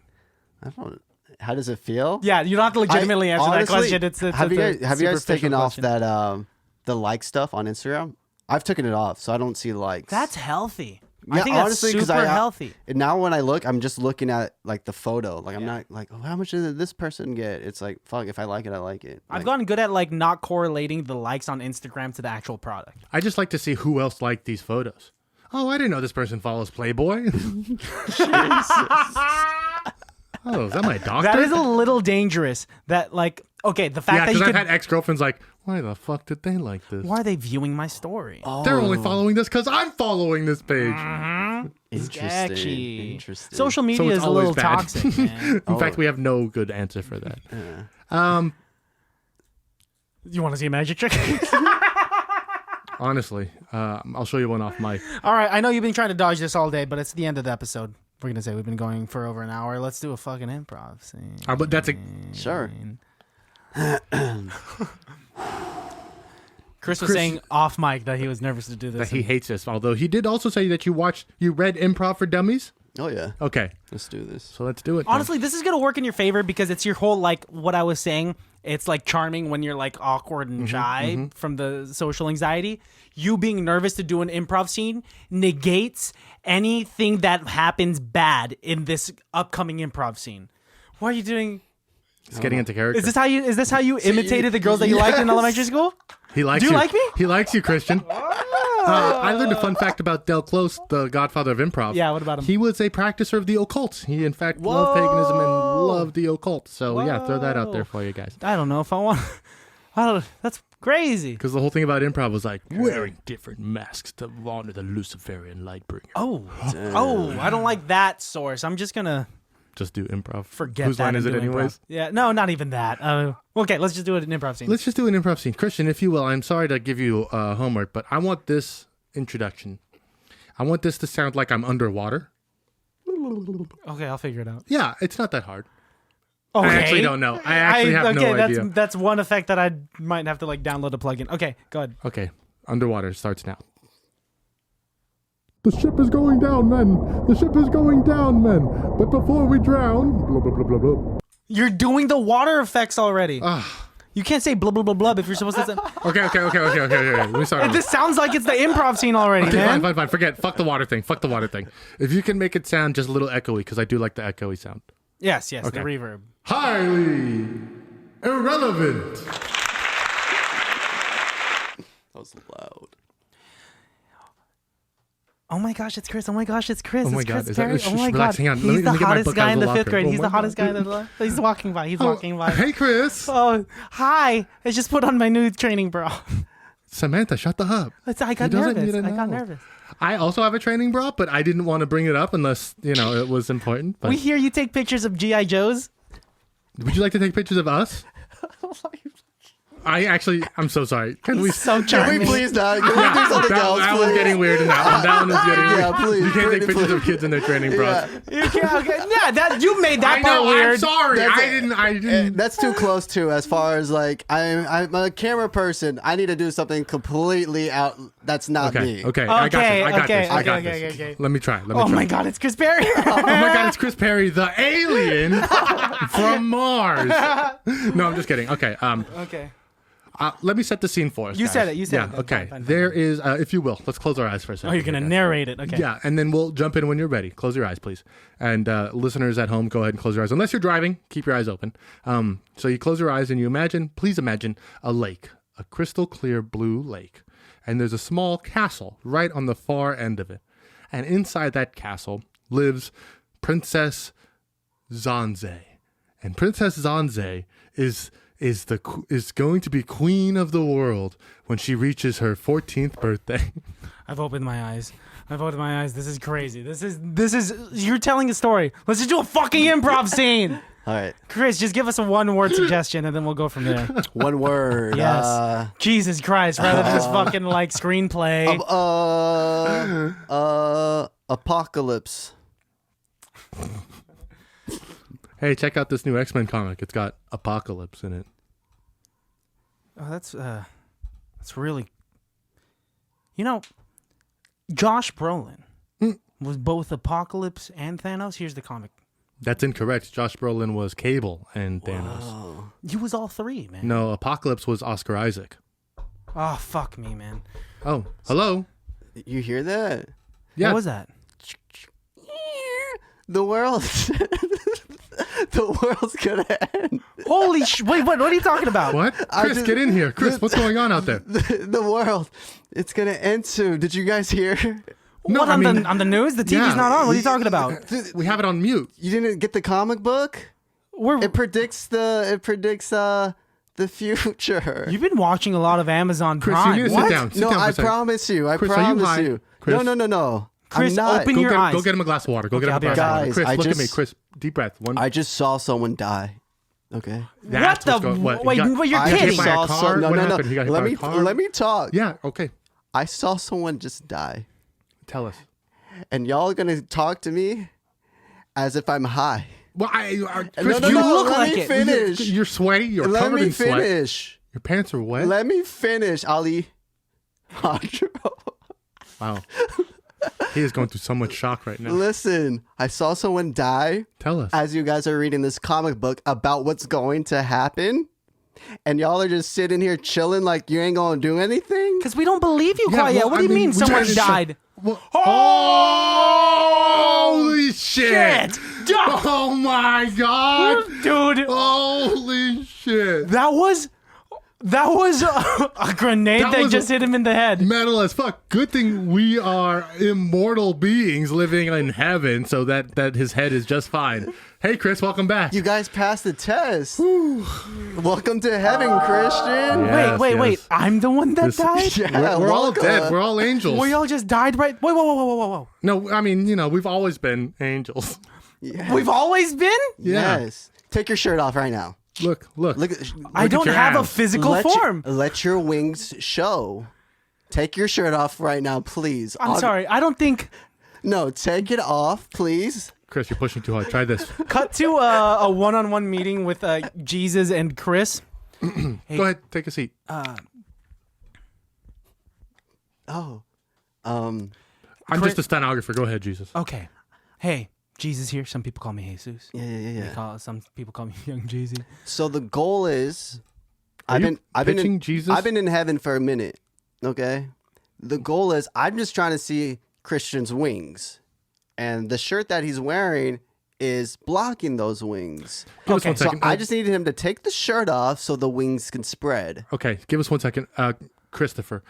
I don't. How does it feel? Yeah, you don't have to legitimately answer that honestly, question. It's have you guys taken off question. that the like stuff on Instagram? I've taken it off, so I don't see likes. That's healthy. Yeah, I think honestly, that's super healthy. Now when I look, I'm just looking at like the photo. Like I'm not like, oh, how much did this person get? It's like, fuck, if I like it, I like it. I've gotten good at like not correlating the likes on Instagram to the actual product. I just like to see who else liked these photos. Oh, I didn't know this person follows Playboy. Oh, is that my doctor? That is a little dangerous. That like, okay, the fact Yeah, that you because could. I've had ex-girlfriends like, why the fuck did they like this? Why are they viewing my story? They're only following this because I'm following this page. Interesting. Interesting. Social So media it's is a always little bad. toxic, man. In fact, we have no good answer for that. You want to see a magic trick? Honestly, I'll show you one off mic. All right, I know you've been trying to dodge this all day, but it's the end of the episode. We're gonna say we've been going for over an hour. Let's do a fucking improv scene. But that's a Sure. Chris was saying off mic that he was nervous to do this. that he hates this. Although he did also say that you read Improv for Dummies. Oh yeah. Okay, Let's do this. so let's do it. then. Honestly, this is gonna work in your favor because it's your whole like what I was saying. It's like charming when you're like awkward and shy from the social anxiety. You being nervous to do an improv scene negates anything that happens bad in this upcoming improv scene. Why are you doing? He's getting into character. Is this how you imitated the girls that you liked in elementary school? He likes Do you like me? He likes you, Christian. I learned a fun fact about Del Close, the godfather of improv. Yeah, what about him? He was a practicer of the occult. He, in fact, loved paganism and loved the occult. So, yeah, throw that out there for you guys. I don't know if I want. That's crazy. Because the whole thing about improv was like wearing different masks to honor the Luciferian Lightbringer. Oh, I don't like that source. I'm just gonna just do improv. Forget Whose that. line is it, and do anyways? improv. Yeah, no, not even that. Okay, let's just do it an improv scene. Let's just do an improv scene. Christian, if you will, I'm sorry to give you homework, but I want this introduction. I want this to sound like I'm underwater. Okay, I'll figure it out. Yeah, it's not that hard. Okay. I actually don't know. I actually have no idea. That's one effect that I might have to like download a plugin. Okay, go ahead. Okay, underwater starts now. The ship is going down, men. The ship is going down, men. But before we drown, blah, blah, blah, blah, blah. You're doing the water effects already. You can't say blah, blah, blah, blah if you're supposed to say... Okay. Let me start. This sounds like it's the improv scene already, man. Fine. Forget. Fuck the water thing. If you can make it sound just a little echoey, because I do like the echoey sound. Yes, the reverb. Highly irrelevant. That was loud. Oh my gosh, it's Chris. Oh my gosh, it's Chris. Oh my It's God, Chris is that- Perry. shh, Oh my relax, God. hang on. Let He's me the get my hottest book guy out in of the the fifth locker. grade. Oh He's my the hottest guy God. in the... He's walking by. Hey, Chris. Oh, hi. I just put on my new training bra. Samantha, shut the hub. I got He doesn't nervous. need to I got know. nervous. I also have a training bra, but I didn't want to bring it up unless, it was important. But We hear you take pictures of G.I. Joes. would you like to take pictures of us? I'm so sorry. Can we? So Can charming. we please not? Can we do something else, That was please? getting weird in that one. That one was getting weird. Yeah, please. You can't take Pretty pictures of please. kids in their training bras. Yeah. You can't, okay. Yeah, you made that I part know. weird. I'm sorry. That's I it. didn't. That's too close to as far as like I'm a camera person. I need to do something completely out. That's not me. Okay. I got this. Okay. Let me try. Oh my God, it's Chris Perry. Oh my God, it's Chris Perry, the alien from Mars. No, I'm just kidding. Okay. Okay. Let me set the scene for us. You guys. said it. You said yeah, it. Okay. Fine. There is, if you will, let's close our eyes for a second. Oh, you're gonna here, guys. narrate it. Okay. Yeah, and then we'll jump in when you're ready. Close your eyes, please. And listeners at home, go ahead and close your eyes. Unless you're driving, keep your eyes open. So you close your eyes and you please imagine a lake, a crystal clear blue lake. And there's a small castle right on the far end of it. And inside that castle lives Princess Zanze. And Princess Zanze is going to be queen of the world when she reaches her 14th birthday. I've opened my eyes. This is crazy. This is you're telling a story. Let's just do a fucking improv scene. All right. Chris, just give us a one-word suggestion and then we'll go from there. One word. Yes. Jesus Christ, rather than this fucking like screenplay. Apocalypse. Hey, check out this new X-Men comic. It's got Apocalypse in it. Oh, that's really. Josh Brolin was both Apocalypse and Thanos. Here's the comic. That's incorrect. Josh Brolin was Cable and Thanos. He was all three, man. No, Apocalypse was Oscar Isaac. Oh, fuck me, man. Oh, hello. You hear that? Yeah. What was that? The world. The world's gonna end. Holy wait, what are you talking about? What? Chris, get in here. Chris, what's going on out there? The world. It's gonna end soon. Did you guys hear? No, What, I on mean, the news? The TV's yeah. not on. What are you talking about? we have it on mute. You didn't get the comic book? It predicts the future. You've been watching a lot of Amazon Chris, Prime. you need to What? sit down. Sit No, down for I a second. promise you. I Chris, are you promise high? you. Chris? No. Chris, I'm not. open your eyes. Go get him a glass of water. Go get him I'll a be glass right of back. water. Guys, Chris, I look at me. just- Chris, deep breath. One. I just saw someone die. Okay. That's What the? what's going- Wait, You got- you're I kidding. hit by a car? No, What no, no. happened? He got hit by a car? Let me talk. Yeah, okay. I saw someone just die, Tell us. and y'all are gonna talk to me as if I'm high. Well, No, Chris, no, you no. look Let like me it. finish. You're sweaty. You're Let covered me in sweat. finish. Your pants are wet. Let me finish, Alejandro. Wow. He is going through so much shock right now. Listen, I saw someone die Tell us. as you guys are reading this comic book about what's going to happen, and y'all are just sitting here chilling like you ain't gonna do anything. Because we don't believe you Yeah, quite yet. well, What do I you mean, mean we someone tried to died? Holy shit! Oh my god! Dude, Holy shit! that was That was a grenade that just hit him in the head. Metal as fuck. Good thing we are immortal beings living in heaven, so that his head is just fine. Hey, Chris, welcome back. You guys passed the test. Welcome to heaven, Christian. Yes, Wait. I'm the one that died? Yeah, We're all welcome. dead. We're all angels. We all just died right... Whoa. No, I mean, we've always been angels. Yeah. We've always been? Yeah. Yes. Take your shirt off right now. Look. I don't your have a hands. physical form. Let your wings show. Take your shirt off right now, please. I'm sorry. I don't think... No, take it off, please. Chris, you're pushing too hard. Try this. Cut to a one-on-one meeting with Jesus and Chris. Go ahead. Take a seat. Oh. I'm just a stenographer. Go ahead, Jesus. Okay. Hey, Jesus here. Some people call me Jesus. Yeah. Some people call me Young Jeezy. So the goal is, Are you I've been pitching in, Jesus? I've been in heaven for a minute. Okay. The goal is, I'm just trying to see Christian's wings, and the shirt that he's wearing is blocking those wings. Give us Okay, one So second. I just needed him to take the shirt off so the wings can spread. Okay, give us 1 second. Christopher,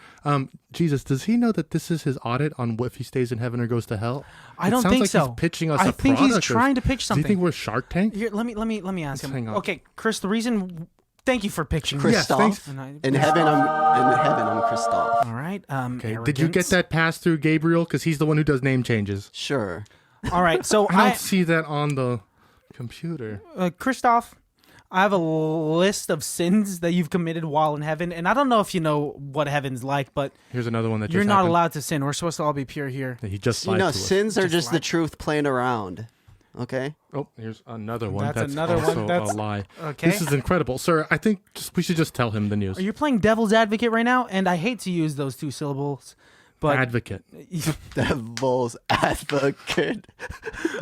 Jesus, does he know that this is his audit on if he stays in heaven or goes to hell? I don't It sounds think like so. He's pitching us I a think he's product or- trying to pitch Do something. you think we're Shark Tank? Here, let me ask him. hang on. Okay, Chris, the reason... Thank you for pitching. Yes, Christoph. thanks. In heaven, I'm Christoph. All right. Okay. Did you get that pass through Gabriel? Because he's the one who does name changes. Sure. All right. So I don't see that on the computer. Christoph, I have a list of sins that you've committed while in heaven, and I don't know if you know what heaven's like, but Here's another one that you're just not happened. allowed to sin. We're supposed to all be pure here. He just You lied know, to us. sins are Just just the like- truth playing around. Okay? Oh, here's another one. That's That's another one. also That's- a lie. okay. This is incredible, sir. I think we should just tell him the news. You're playing devil's advocate right now, and I hate to use those two syllables, but Advocate. Devil's advocate.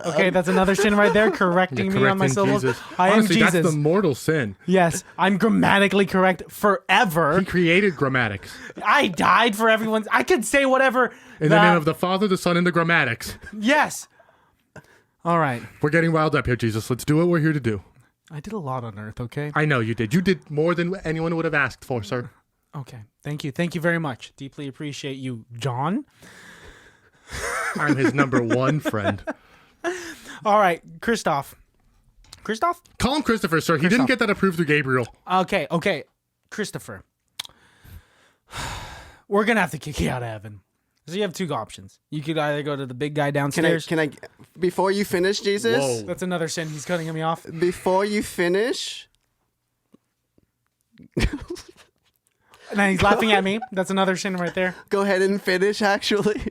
okay, that's another sin right there, correcting me on my Correcting syllables. Jesus. I am Honestly, Jesus. that's the mortal sin. Yes, I'm grammatically correct forever. He created grammatics. I died for everyone's. I could say whatever. In the name of the Father, the Son, and the grammatics. Yes. All right. We're getting riled up here, Jesus. Let's do what we're here to do. I did a lot on Earth. Okay. I know you did. You did more than anyone would have asked for, sir. Okay. Thank you. Thank you very much. Deeply appreciate you, John. I'm his number one friend. All right, Christoph. Christoph? Call him Christopher, sir. He didn't get that approved through Gabriel. Okay. Christopher. We're gonna have to kick you out of heaven. So you have two options. You could either go to the big guy downstairs. Can I, before you finish, Jesus? Whoa. That's another sin. He's cutting me off. Before you finish, Now he's laughing at me. That's another sin right there. go ahead and finish, actually.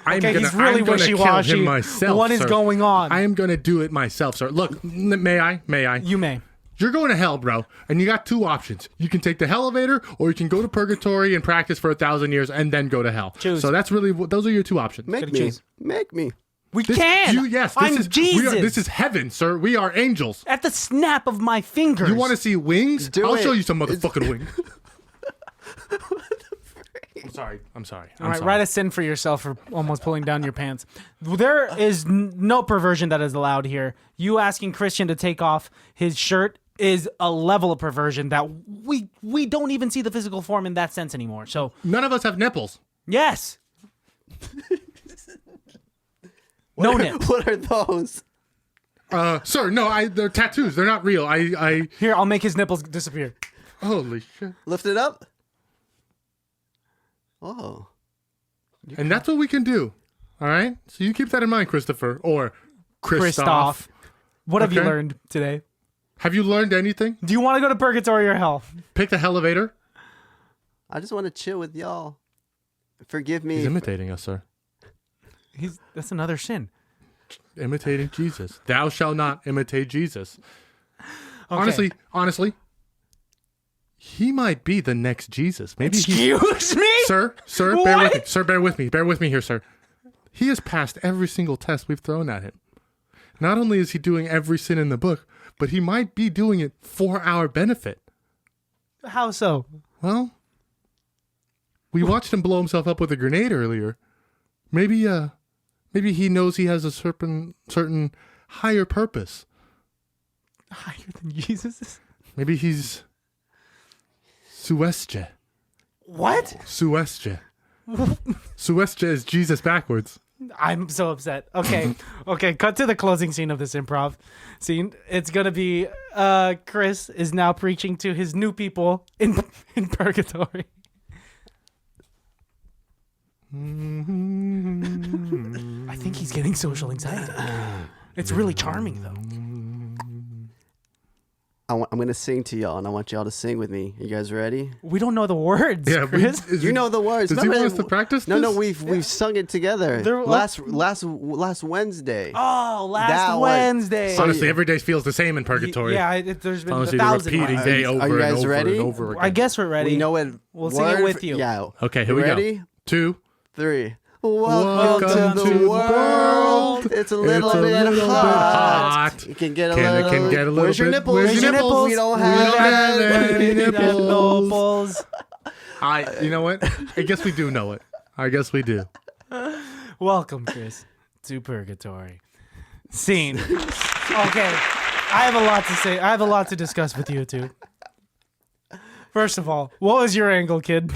Okay, he's really wishy-washy. Kill him myself, What is sir. going on? I am going to do it myself, sir. Look, may I? You may. You're going to hell, bro, and you got two options. You can take the elevator, or you can go to purgatory and practice for 1,000 years and then go to hell. Choose. So that's really those are your two options. Make Gotta me. choose. Make me. We This- can. yes, this I'm is Jesus. This is heaven, sir. We are angels. At the snap of my fingers. You want to see wings? Do I'll it. show you some motherfucking wings. I'm sorry. All right, write a sin for yourself for almost pulling down your pants. There is no perversion that is allowed here. You asking Christian to take off his shirt is a level of perversion that we don't even see the physical form in that sense anymore. So, None of us have nipples. yes. No nips. What are those? Sir, no, they're tattoos. They're not real. Here, I'll make his nipples disappear. Holy shit. Lift it up. Oh. And that's what we can do. All right? So you keep that in mind, Christopher. Or Christoph. Christoph. What have you Okay. learned today? Have you learned anything? Do you want to go to purgatory or hell? Pick the elevator. I just want to chill with y'all. Forgive me. He's imitating us, sir. That's another sin. Imitating Jesus. Thou shalt not imitate Jesus. Okay. Honestly, he might be the next Jesus. Maybe he's... Excuse me? Sir, bear with What? me. Sir, bear with me. Bear with me here, sir. He has passed every single test we've thrown at him. Not only is he doing every sin in the book, but he might be doing it for our benefit. How so? Well, we watched him blow himself up with a grenade earlier. Maybe he knows he has a certain higher purpose. Higher than Jesus? Maybe he's Suesce. What? Suesce. Suesce is Jesus backwards. I'm so upset. Okay. Okay, cut to the closing scene of this improv scene. It's going to be Chris is now preaching to his new people in Purgatory. I think he's getting social anxiety. It's really charming, though. I'm gonna sing to y'all, and I want y'all to sing with me. You guys ready? We don't know the words, Yeah, Chris. You know the words. Does he want us to practice No, this? we've sung it together. Last Wednesday. Oh, That last one. Wednesday. Honestly, every day feels the same in Purgatory. Yeah, there's been Honestly, a the thousand repeating ones. day Are over you and guys over ready? and over again. I guess we're ready. We know it. We'll sing it with you. Yeah. Okay, here we ready? go. 2, 3. Welcome Welcome to the world. It's a little bit hot. You can get a little. Where's your nipples? Where's your nipples? We don't have any nipples. You know what? I guess we do know it. I guess we do. Welcome, Chris, to Purgatory. Scene. Okay, I have a lot to say. I have a lot to discuss with you two. First of all, what was your angle, kid?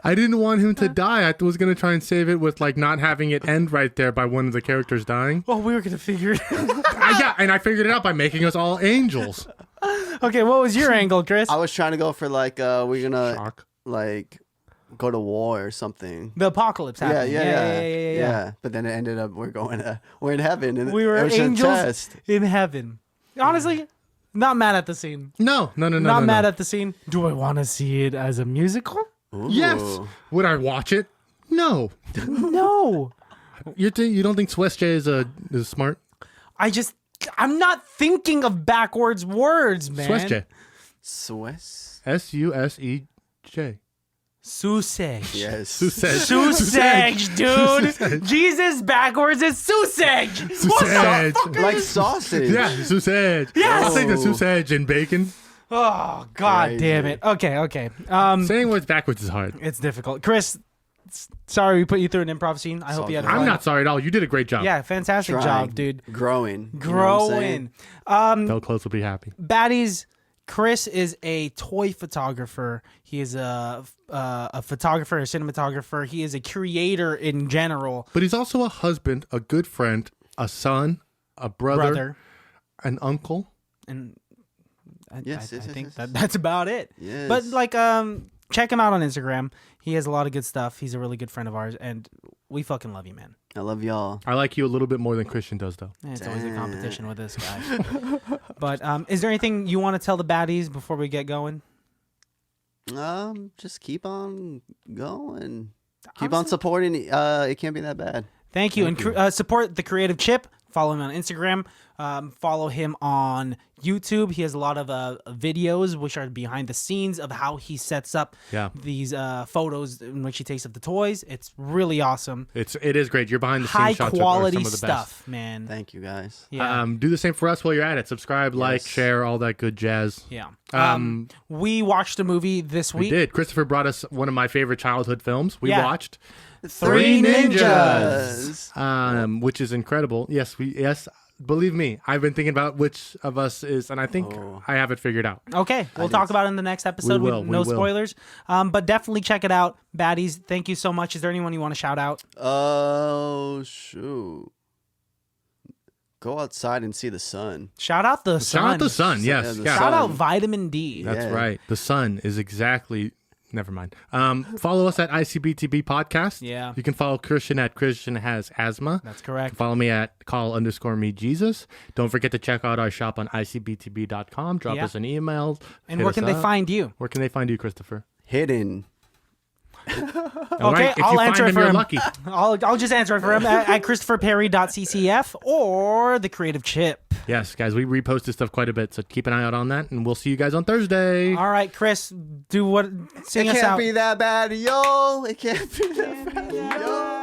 I didn't want him to die. I was going to try and save it with like not having it end right there by one of the characters dying. Well, we were gonna figure it out. And I figured it out by making us all angels. Okay, what was your angle, Chris? I was trying to go for like we're gonna Shock. like go to war or something. The apocalypse Yeah, happened. yeah. But then it ended up we're in heaven and We were it was a angels test. in heaven. Honestly, not mad at the scene. No. Not mad at the scene. Do I want to see it as a musical? Ooh. Yes. Would I watch it? No. No. You don't think Suesce is smart? I'm not thinking of backwards words, man. Suesce. Swiss. Susej. Susej. Yes. Susej, dude. Jesus backwards is susej. Sausage. Like sausage. Yeah, sausage. Yes. I'll take the sausage and bacon. Oh, God Crazy. damn it. Okay. Saying words backwards is hard. It's difficult. Chris, sorry we put you through an improv scene. I hope you had fun. I'm not sorry at all. You did a great job. Yeah, fantastic Trying. job, dude. Growing. You know what I'm saying? Growing. Tell Close will be happy. Baddies, Chris is a toy photographer. He is a photographer, a cinematographer. He is a creator in general. But he's also a husband, a good friend, a son, a brother. An uncle. And I Yes, think yes. that's about it. Yes. But like, check him out on Instagram. He has a lot of good stuff. He's a really good friend of ours, and we fucking love you, man. I love y'all. I like you a little bit more than Christian does, though. It's always a competition with this guy. But is there anything you want to tell the baddies before we get going? Just keep on going. Keep on supporting. It can't be that bad. Thank you. And support the Creative Chip. Follow him on Instagram. Follow him on YouTube. He has a lot of videos which are behind the scenes of how he sets up these photos in which he takes of the toys. It's really awesome. It is great. You're behind the High scenes shots quality are some of the stuff, best. man. Thank you guys. Yeah. Do the same for us while you're at it. Subscribe, like, share, all that good jazz. Yeah. We watched a movie this week. We did. Christopher brought us one of my favorite childhood films. We watched Three Ninjas. Which is incredible. Yes, believe me, I've been thinking about which of us is, and I think I have it figured out. Okay, we'll talk about it in the next episode. We will. No spoilers. But definitely check it out. Baddies, thank you so much. Is there anyone you want to shout out? Oh, shoot. Go outside and see the sun. Shout out the sun. Shout out the sun. Yes. the Yeah. Shout sun. out vitamin D. That's right. The sun is exactly. Never mind. Follow us at ICBTB Podcast. Yeah. You can follow Christian at Christian Has Asthma. That's correct. Follow me at call_me_Jesus. Don't forget to check out our shop on ICBTB.com. Drop us an email. And where can they find you? Where can they find you, Christopher? Hidden. All right. If I'll you answer find it them, for you're him. lucky. I'll just answer it for him at ChristopherPerry.ccf or the Creative Chip. Yes, guys, we repost this stuff quite a bit, so keep an eye out on that, and we'll see you guys on Thursday. All right, Chris, sing It us can't out. be that bad, yo. It can't be that bad, yo.